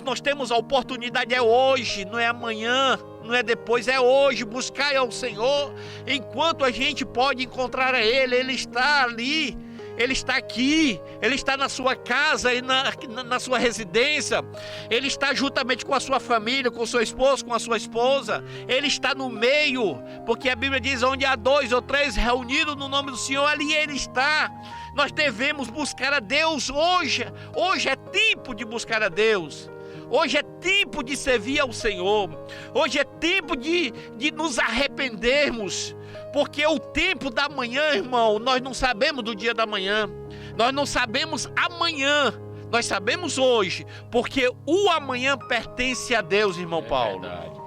Nós temos a oportunidade, é hoje, não é amanhã, não é depois, é hoje. Buscai ao Senhor enquanto a gente pode encontrar a Ele. Ele está ali, Ele está aqui, Ele está na sua casa e na sua residência. Ele está juntamente com a sua família, com o seu esposo, com a sua esposa. Ele está no meio, porque a Bíblia diz: onde há 2 ou 3 reunidos no nome do Senhor, ali Ele está. Nós devemos buscar a Deus hoje. Hoje é tempo de buscar a Deus. Hoje é tempo de servir ao Senhor. Hoje é tempo de nos arrependermos. Porque o tempo da manhã, irmão, nós não sabemos do dia da manhã. Nós não sabemos amanhã. Nós sabemos hoje. Porque o amanhã pertence a Deus, irmão Paulo. Verdade.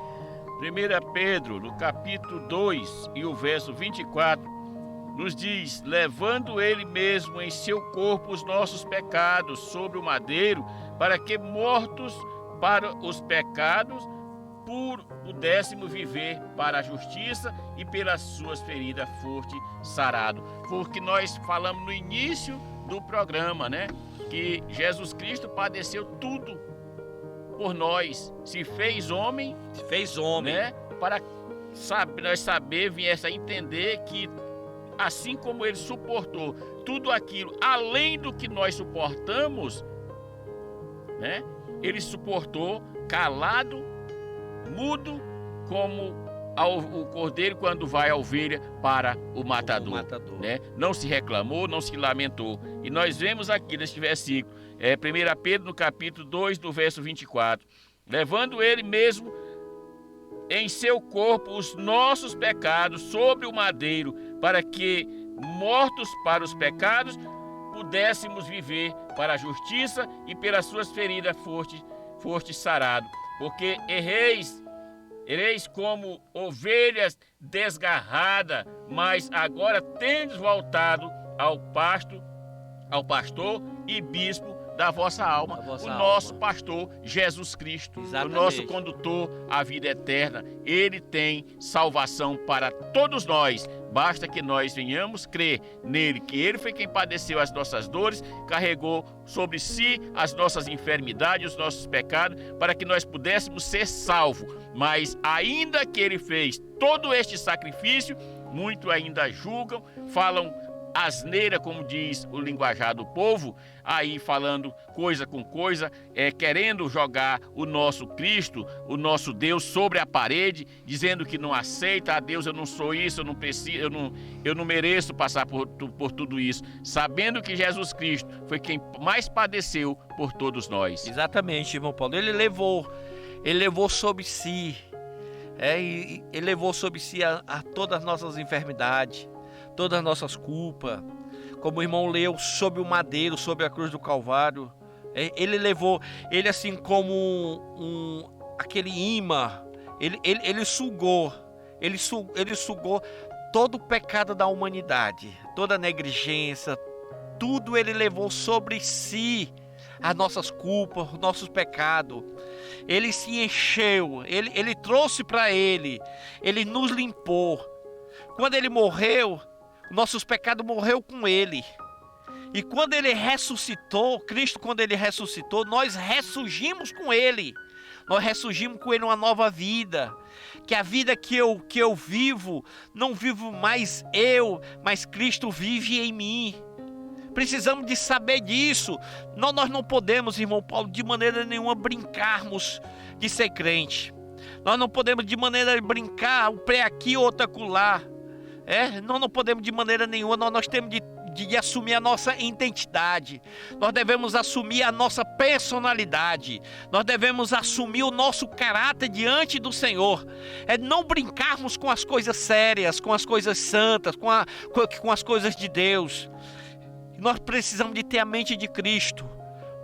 1 Pedro, no capítulo 2 e o verso 24, nos diz: levando Ele mesmo em seu corpo os nossos pecados sobre o madeiro, para que, mortos para os pecados, pudéssemos viver para a justiça, e pelas suas feridas foste sarado. Porque nós falamos no início do programa, né? Que Jesus Cristo padeceu tudo por nós, se fez homem, né? Para nós viesse a entender que, assim como Ele suportou tudo aquilo, além do que nós suportamos, né? Ele suportou calado, mudo, como o cordeiro quando vai a ovelha para o matador. Né? Não se reclamou, não se lamentou. E nós vemos aqui neste versículo, 1 Pedro no capítulo 2, do verso 24, levando Ele mesmo em seu corpo os nossos pecados sobre o madeiro, para que, mortos para os pecados, pudéssemos viver para a justiça, e pelas suas feridas foste sarado. Porque erreis Ereis como ovelhas desgarradas, mas agora tendes voltado ao pastor e bispo da vossa alma, nosso pastor Jesus Cristo, Exatamente. O nosso condutor à vida eterna. Ele tem salvação para todos nós. Basta que nós venhamos crer nele, que ele foi quem padeceu as nossas dores, carregou sobre si as nossas enfermidades, os nossos pecados, para que nós pudéssemos ser salvos. Mas ainda que ele fez todo este sacrifício, muitos ainda julgam, falam asneira, como diz o linguajar do povo, aí falando coisa com coisa, querendo jogar o nosso Cristo, o nosso Deus, sobre a parede, dizendo que não aceita, Deus, eu não sou isso, eu não preciso, eu não mereço passar por tudo isso, sabendo que Jesus Cristo foi quem mais padeceu por todos nós. Exatamente, irmão Paulo. Ele levou sobre si, ele levou sobre si a todas as nossas enfermidades, todas as nossas culpas. Como o irmão leu, sobre o madeiro, sobre a cruz do Calvário, ele levou, ele assim como aquele imã, ele sugou todo o pecado da humanidade, toda a negligência, tudo ele levou sobre si, as nossas culpas, os nossos pecados. Ele se encheu, ele trouxe para ele nos limpou. Quando ele morreu, nossos pecados morreu com ele. E quando ele ressuscitou, Cristo, quando ele ressuscitou, nós ressurgimos com ele. Nós ressurgimos com ele uma nova vida. Que a vida que eu vivo, não vivo mais eu, mas Cristo vive em mim. Precisamos de saber disso. Nós não podemos, irmão Paulo, de maneira nenhuma brincarmos de ser crente. Nós não podemos de maneira brincar, um pé aqui, outro acolá. Nós não podemos de maneira nenhuma, nós temos de assumir a nossa identidade, nós devemos assumir a nossa personalidade, nós devemos assumir o nosso caráter diante do Senhor, não brincarmos com as coisas sérias, com as coisas santas, com as coisas de Deus. Nós precisamos de ter a mente de Cristo,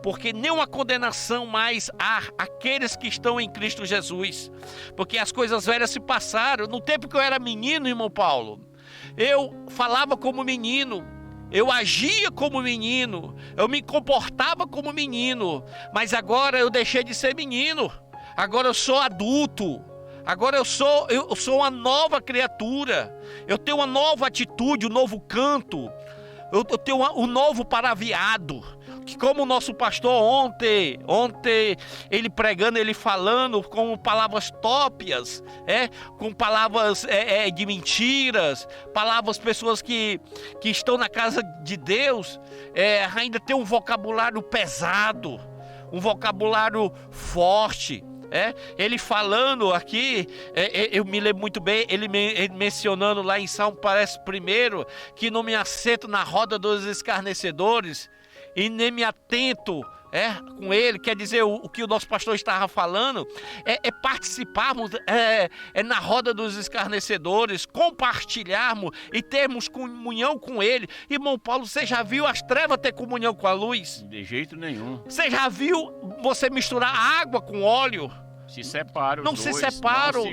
porque nenhuma condenação mais há aqueles que estão em Cristo Jesus, porque as coisas velhas se passaram. No tempo que eu era menino, irmão Paulo, eu falava como menino, eu agia como menino, eu me comportava como menino, mas agora eu deixei de ser menino, agora eu sou adulto, agora eu sou uma nova criatura, eu tenho uma nova atitude, um novo canto, eu tenho um novo paraviado, que como o nosso pastor ontem ele pregando, ele falando com palavras tópias, com palavras de mentiras, palavras, pessoas que estão na casa de Deus, ainda tem um vocabulário pesado, um vocabulário forte. Ele falando aqui, eu me lembro muito bem, ele mencionando lá em Salmo, parece primeiro, que não me assento na roda dos escarnecedores, e nem me atento com ele. Quer dizer, o que o nosso pastor estava falando participarmos na roda dos escarnecedores, compartilharmos e termos comunhão com ele. Irmão Paulo, você já viu as trevas ter comunhão com a luz? De jeito nenhum. Você já viu você misturar água com óleo? Se separam. Não se separam.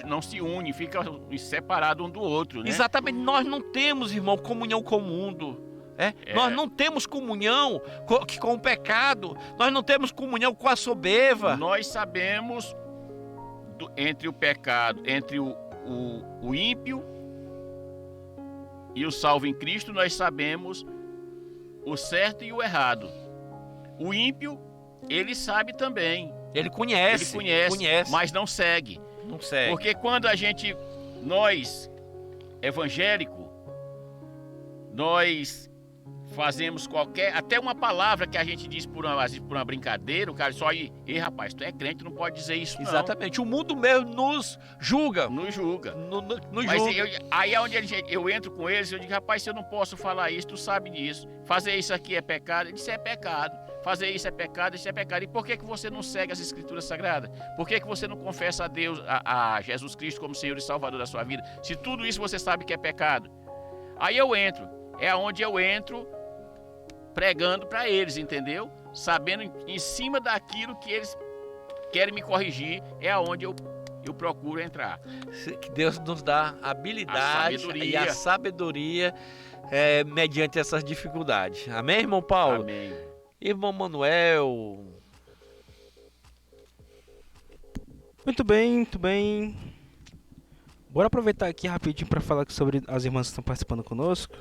Não se unem, ficam separados um do outro, né? Exatamente. Nós não temos, irmão, comunhão com o mundo. Nós não temos comunhão com o pecado. Nós não temos comunhão com a soberba. Nós sabemos entre o pecado, entre o ímpio e o salvo em Cristo, nós sabemos o certo e o errado. O ímpio, ele sabe também. Ele conhece, mas não segue. Não segue. Porque quando nós, evangélico, nós fazemos até uma palavra que a gente diz por uma brincadeira, o cara só aí, rapaz, tu é crente, não pode dizer isso. Exatamente, o mundo mesmo nos julga. Nos julga. Mas aí é onde eu entro com eles, eu digo, rapaz, eu não posso falar isso, tu sabe disso. Fazer isso aqui é pecado? Ele disse, é pecado. Fazer isso é pecado, isso é pecado. E por que você não segue as Escrituras Sagradas? Por que você não confessa a Deus, a Jesus Cristo como Senhor e Salvador da sua vida? Se tudo isso você sabe que é pecado. Aí eu entro, é onde eu entro pregando para eles, entendeu? Sabendo em cima daquilo que eles querem me corrigir, é aonde eu eu procuro entrar. Que Deus nos dá a habilidade e a sabedoria mediante essas dificuldades. Amém, irmão Paulo? Amém. Irmão Manuel. Muito bem, muito bem. Bora aproveitar aqui rapidinho para falar sobre as irmãs que estão participando conosco.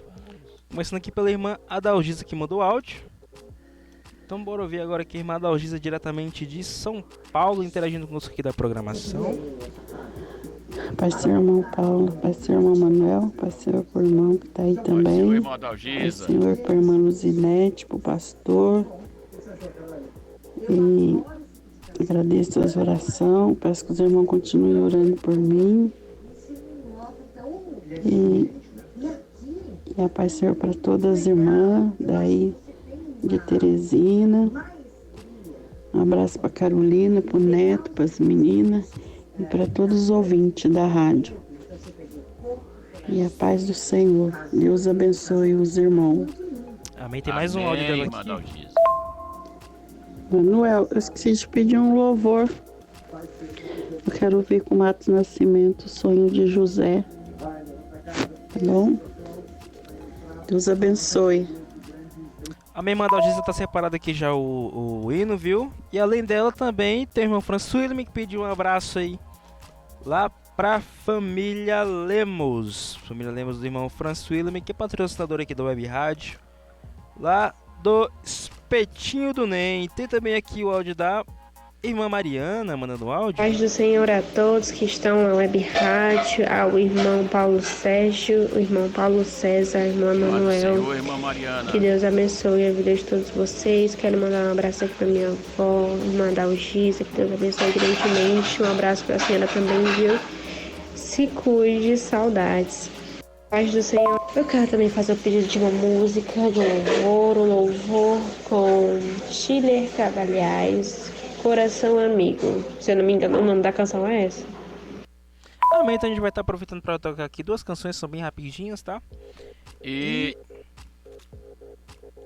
Começando aqui pela irmã Adalgisa, que mandou áudio. Então bora ouvir agora aqui a irmã Adalgisa diretamente de São Paulo, interagindo conosco aqui da programação. Pai do Senhor, irmão Paulo, Pai do Senhor, irmão Manuel, Pai do Senhor, pro irmão que tá aí também. Senhor, irmão Adalgisa. Pai do Senhor, pro irmã Luzinete, pro pastor. E agradeço as orações, peço que os irmãos continuem orando por mim. E a paz do Senhor para todas as irmãs daí de Teresina. Um abraço para Carolina, para o Neto, para as meninas e para todos os ouvintes da rádio. E a paz do Senhor. Deus abençoe os irmãos. Amém. Tem mais um áudio dela aqui. Manuel, eu esqueci de pedir um louvor. Eu quero ouvir com Matos Nascimento, o Sonho de José. Tá bom? Deus abençoe. A minha irmã Adalgisa tá separada aqui já o hino, viu? E além dela também tem o irmão François que pediu um abraço aí lá pra família Lemos. Família Lemos do irmão François, que é patrocinador aqui da Web Rádio. Lá do Espetinho do NEM. Tem também aqui o áudio da irmã Mariana, mandando áudio. Paz do Senhor a todos que estão na Web Rádio, ao irmão Paulo Sérgio, o irmão Paulo César, a irmã Manuel. Senhor, irmã Mariana. Que Deus abençoe a vida de todos vocês. Quero mandar um abraço aqui pra minha avó, irmã Dalgisa, que Deus abençoe grandemente. Um abraço pra senhora também, viu? Se cuide, saudades. Paz do Senhor. Eu quero também fazer o pedido de uma música, de um louvor com Schiller Cavalhais, Coração Amigo. Se eu não me engano, o nome da canção é essa. Amém, então a gente vai estar aproveitando para tocar aqui duas canções, são bem rapidinhas, tá? E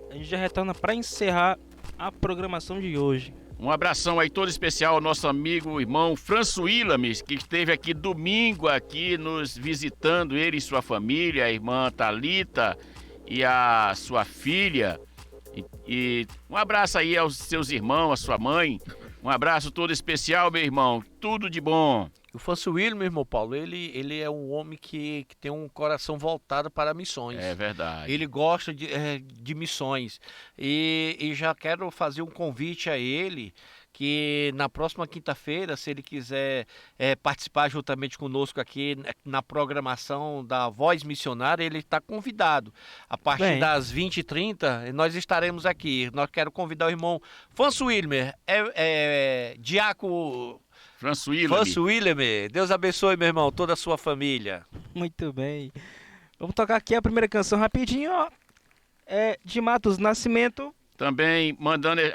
a gente já retorna para encerrar a programação de hoje. Um abração aí todo especial ao nosso amigo, irmão François, que esteve aqui domingo aqui nos visitando, ele e sua família, a irmã Thalita e a sua filha. E um abraço aí aos seus irmãos, à sua mãe. Um abraço todo especial, meu irmão. Tudo de bom. O François, meu irmão Paulo, ele é um homem que tem um coração voltado para missões. É verdade. Ele gosta de missões. E já quero fazer um convite a ele, que na próxima quinta-feira, se ele quiser participar juntamente conosco aqui na programação da Voz Missionária, ele está convidado. A partir das 20h30, nós estaremos aqui. Nós quero convidar o irmão François, diácono François, Deus abençoe, meu irmão, toda a sua família. Muito bem. Vamos tocar aqui a primeira canção rapidinho, ó. É de Matos Nascimento. Também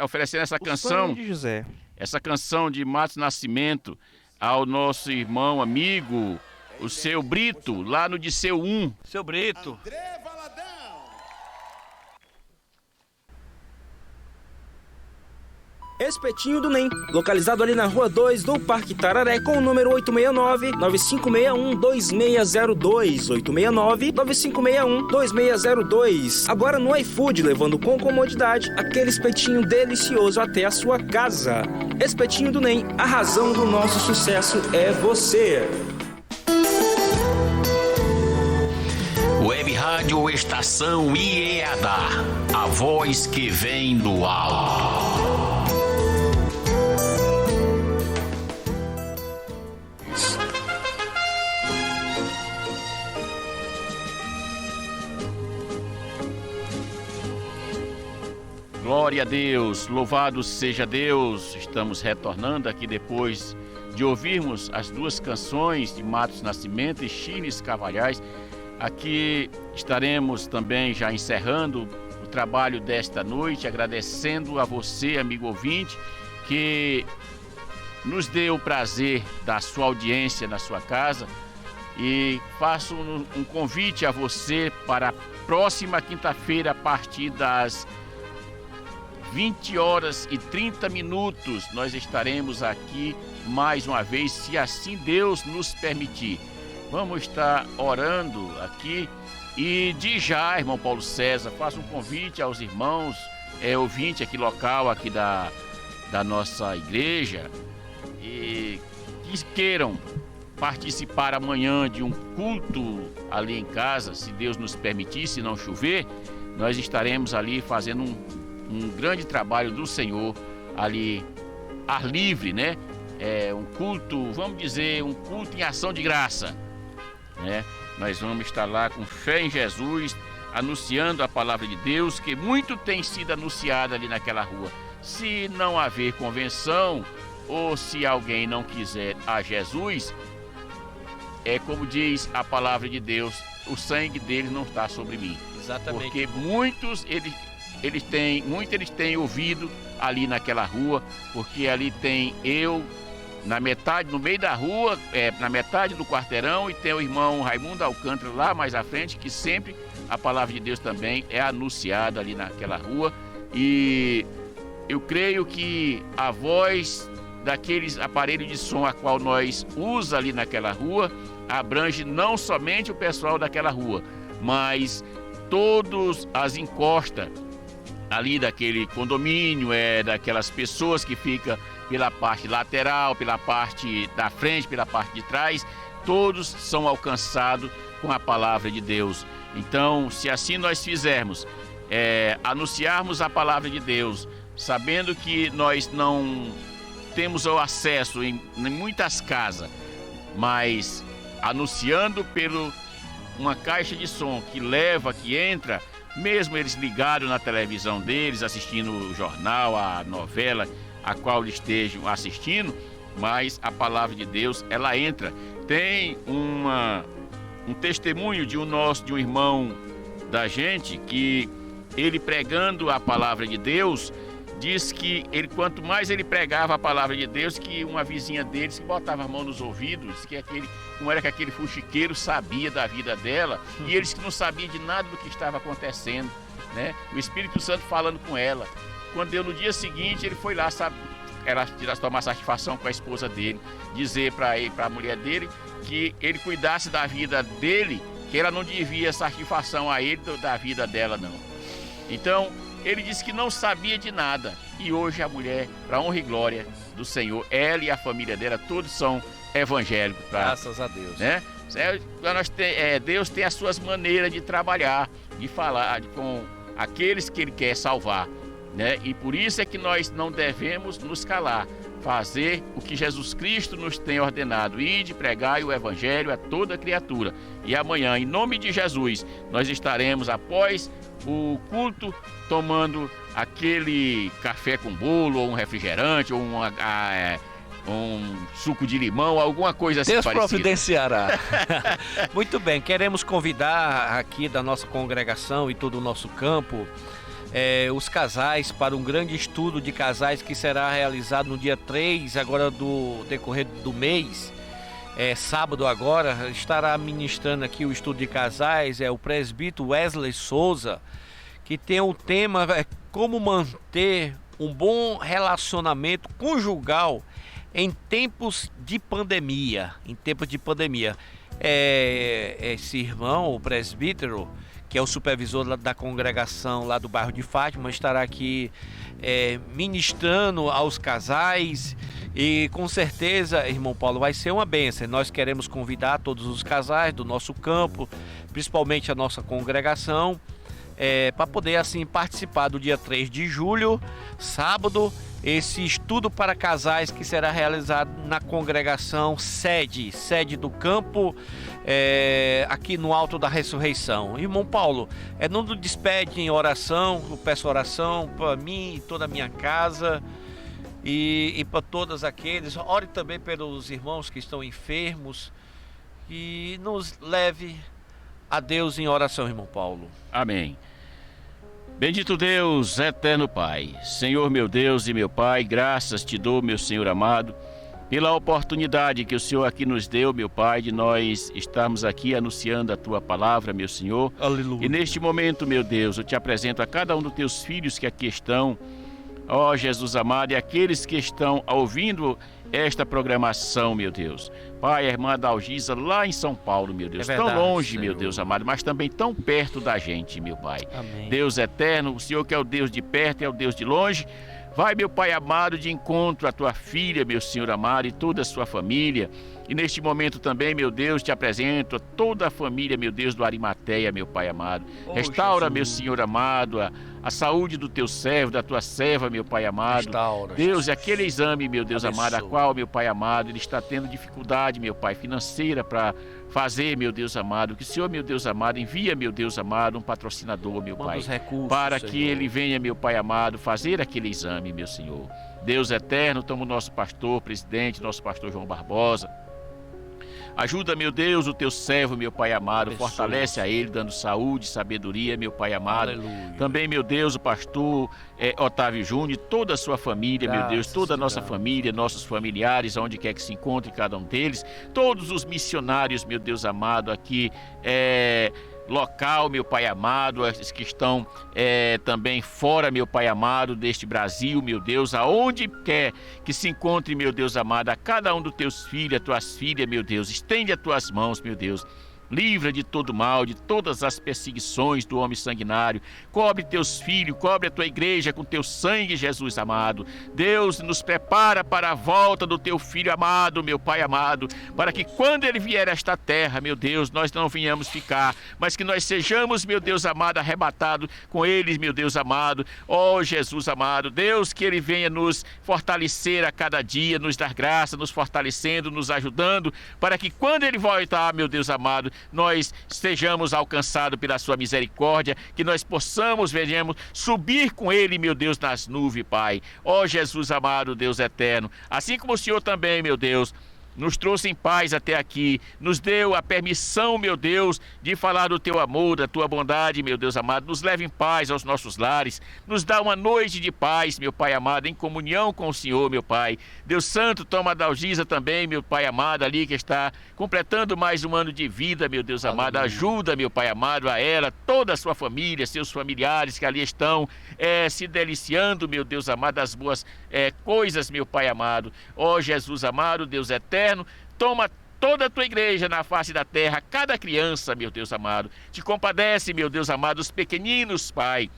oferecendo essa canção. De José. Essa canção de Matos Nascimento ao nosso irmão, amigo, o seu Brito, lá no Disseu 1. Seu Brito. André Valadão. Espetinho do NEM, localizado ali na Rua 2 do Parque Tararé, com o número 869-9561-2602, 869-9561-2602. Agora no iFood, levando com comodidade aquele espetinho delicioso até a sua casa. Espetinho do NEM, a razão do nosso sucesso é você. Web Rádio Estação IEADA, a voz que vem do alto. Glória a Deus, louvado seja Deus. Estamos retornando aqui depois de ouvirmos as duas canções de Matos Nascimento e Schiller Cavalhais. Aqui estaremos também já encerrando o trabalho desta noite, agradecendo a você, amigo ouvinte, que nos deu o prazer da sua audiência na sua casa. E faço um convite a você para a próxima quinta-feira, a partir das 20 horas e 30 minutos, nós estaremos aqui mais uma vez, se assim Deus nos permitir. Vamos estar orando aqui e de já, irmão Paulo César, faço um convite aos irmãos, ouvinte aqui local, aqui da nossa igreja, e que queiram participar amanhã de um culto ali em casa, se Deus nos permitir, se não chover, nós estaremos ali fazendo um grande trabalho do Senhor ali, ar livre, né? Um culto, vamos dizer, um culto em ação de graça, né? Nós vamos estar lá com fé em Jesus, anunciando a palavra de Deus, que muito tem sido anunciada ali naquela rua. Se não haver convenção, ou se alguém não quiser a Jesus, é como diz a palavra de Deus, o sangue deles não está sobre mim. Exatamente. Porque muitos eles têm ouvido ali naquela rua, porque ali tem eu na metade, no meio da rua, na metade do quarteirão, e tem o irmão Raimundo Alcântara lá mais à frente, que sempre a palavra de Deus também é anunciada ali naquela rua. E eu creio que a voz daqueles aparelhos de som a qual nós usa ali naquela rua abrange não somente o pessoal daquela rua, mas todas as encostas ali daquele condomínio, daquelas pessoas que ficam pela parte lateral, pela parte da frente, pela parte de trás, todos são alcançados com a palavra de Deus. Então, se assim nós fizermos, anunciarmos a palavra de Deus, sabendo que nós não temos o acesso em muitas casas, mas anunciando pelo uma caixa de som que entra, mesmo eles ligados na televisão deles, assistindo o jornal, a novela, a qual eles estejam assistindo, mas a palavra de Deus, ela entra. Tem um testemunho de um irmão da gente, que ele pregando a palavra de Deus, diz que quanto mais ele pregava a palavra de Deus, que uma vizinha deles que botava a mão nos ouvidos, que como era que aquele fuxiqueiro sabia da vida dela, e eles que não sabiam de nada do que estava acontecendo, né? O Espírito Santo falando com ela. Quando deu no dia seguinte, ele foi lá, tomar satisfação com a esposa dele, dizer para a mulher dele que ele cuidasse da vida dele, que ela não devia satisfação a ele da vida dela, não. Então, ele disse que não sabia de nada, e hoje a mulher, para honra e glória do Senhor, ela e a família dela, todos são evangélicos. Graças a Deus. Né? Deus tem as suas maneiras de trabalhar, de falar com aqueles que Ele quer salvar, né? E por isso é que nós não devemos nos calar, fazer o que Jesus Cristo nos tem ordenado, ir de pregar o Evangelho a toda criatura. E amanhã, em nome de Jesus, nós estaremos, após o culto, tomando aquele café com bolo, ou um refrigerante, ou um suco de limão, alguma coisa assim Deus parecida. providenciará. Muito bem, queremos convidar aqui da nossa congregação e todo o nosso campo os casais para um grande estudo de casais que será realizado no dia 3, agora do decorrer do mês. Sábado agora, estará ministrando aqui o estudo de casais, o presbítero Wesley Souza, que tem o tema como manter um bom relacionamento conjugal em tempos de pandemia. Esse irmão, o presbítero, que é o supervisor da congregação lá do bairro de Fátima, estará aqui ministrando aos casais, e com certeza, irmão Paulo, vai ser uma bênção. Nós queremos convidar todos os casais do nosso campo, principalmente a nossa congregação, para poder assim participar do dia 3 de julho, sábado, esse estudo para casais que será realizado na congregação sede do campo, aqui no Alto da Ressurreição. Irmão Paulo, não nos despede em oração, eu peço oração para mim e toda a minha casa, e para todos aqueles. Ore também pelos irmãos que estão enfermos, e nos leve a Deus em oração, irmão Paulo. Amém. Bendito Deus, eterno Pai, Senhor meu Deus e meu Pai, graças te dou, meu Senhor amado, pela oportunidade que o Senhor aqui nos deu, meu Pai, de nós estarmos aqui anunciando a Tua palavra, meu Senhor. Aleluia. E neste momento, meu Deus, eu te apresento a cada um dos Teus filhos que aqui estão, Ó Jesus amado, e aqueles que estão ouvindo esta programação, meu Deus. Pai, a irmã Dalgisa lá em São Paulo, meu Deus. É verdade, tão longe, Senhor. meu Deus amado, mas também tão perto da gente, meu Pai. Amém. Deus eterno, o Senhor que é o Deus de perto e é o Deus de longe. Vai, meu Pai amado, de encontro à tua filha, meu Senhor amado, e toda a sua família. E neste momento também, meu Deus, te apresento a toda a família, meu Deus, do Arimateia, meu Pai amado. Restaura, meu Senhor amado, a saúde do teu servo, da tua serva, meu Pai amado. Restaura, Deus, e aquele exame, meu Deus amado, a Abençoa. qual, meu Pai amado, ele está tendo dificuldade, meu Pai, financeira para fazer, meu Deus amado. Que o Senhor, meu Deus amado, envia, meu Deus amado, um patrocinador, meu Manda Pai, os recursos, para Senhor. que ele venha, meu Pai amado, fazer aquele exame, meu Senhor. Deus eterno, toma o nosso pastor, presidente, nosso pastor João Barbosa. Ajuda, meu Deus, o teu servo, meu Pai amado. Abençoa. Fortalece a ele, dando saúde, sabedoria, meu Pai amado. Aleluia. Também, meu Deus, o pastor Otávio Júnior, toda a sua família, meu Deus, Graças toda a te nossa damos. família, nossos familiares, onde quer que se encontre cada um deles. Todos os missionários, meu Deus amado, aqui local, meu Pai amado, esses que estão também fora, meu Pai amado, deste Brasil, meu Deus, aonde quer que se encontre, meu Deus amado, a cada um dos teus filhos, tuas filhas, meu Deus, estende as tuas mãos, meu Deus. Livra de todo mal, de todas as perseguições do homem sanguinário. Cobre teus filhos, cobre a tua igreja com teu sangue, Jesus amado. Deus, nos prepara para a volta do teu filho amado, meu Pai amado, para que quando ele vier a esta terra, meu Deus, nós não venhamos ficar, mas que nós sejamos, meu Deus amado, arrebatados com eles, meu Deus amado. Ó Jesus amado, Deus, que ele venha nos fortalecer a cada dia, nos dar graça, nos fortalecendo, nos ajudando, para que quando ele voltar, meu Deus amado, nós estejamos alcançados pela sua misericórdia, que nós possamos, venhamos subir com ele, meu Deus, nas nuvens, Pai. Ó Jesus amado, Deus eterno, assim como o Senhor também, meu Deus, nos trouxe em paz até aqui, nos deu a permissão, meu Deus, de falar do teu amor, da tua bondade, meu Deus amado. Nos leva em paz aos nossos lares, nos dá uma noite de paz, meu Pai amado, em comunhão com o Senhor, meu Pai. Deus Santo, toma a Dalgisa também, meu Pai amado, ali que está completando mais um ano de vida, meu Deus amado. Ajuda, meu Pai amado, a ela, toda a sua família, seus familiares que ali estão se deliciando, meu Deus amado, das boas coisas, meu Pai amado. Ó Jesus amado, Deus eterno, toma toda a tua igreja na face da terra, cada criança, meu Deus amado. Te compadece, meu Deus amado, os pequeninos, Pai.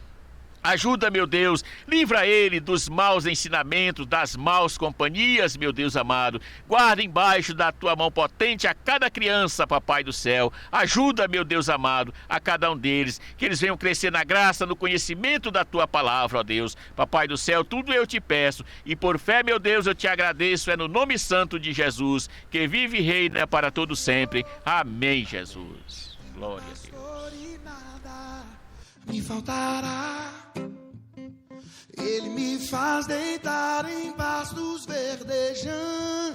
Ajuda, meu Deus, livra ele dos maus ensinamentos, das maus companhias, meu Deus amado. Guarda embaixo da tua mão potente a cada criança, Papai do céu. Ajuda, meu Deus amado, a cada um deles, que eles venham crescer na graça, no conhecimento da tua palavra, ó Deus. Papai do céu, tudo eu te peço, e por fé, meu Deus, eu te agradeço, é no nome santo de Jesus, que vive e reina para todo sempre. Amém, Jesus. Glória a Deus. Me faltará. Ele me faz deitar em pastos verdejantes.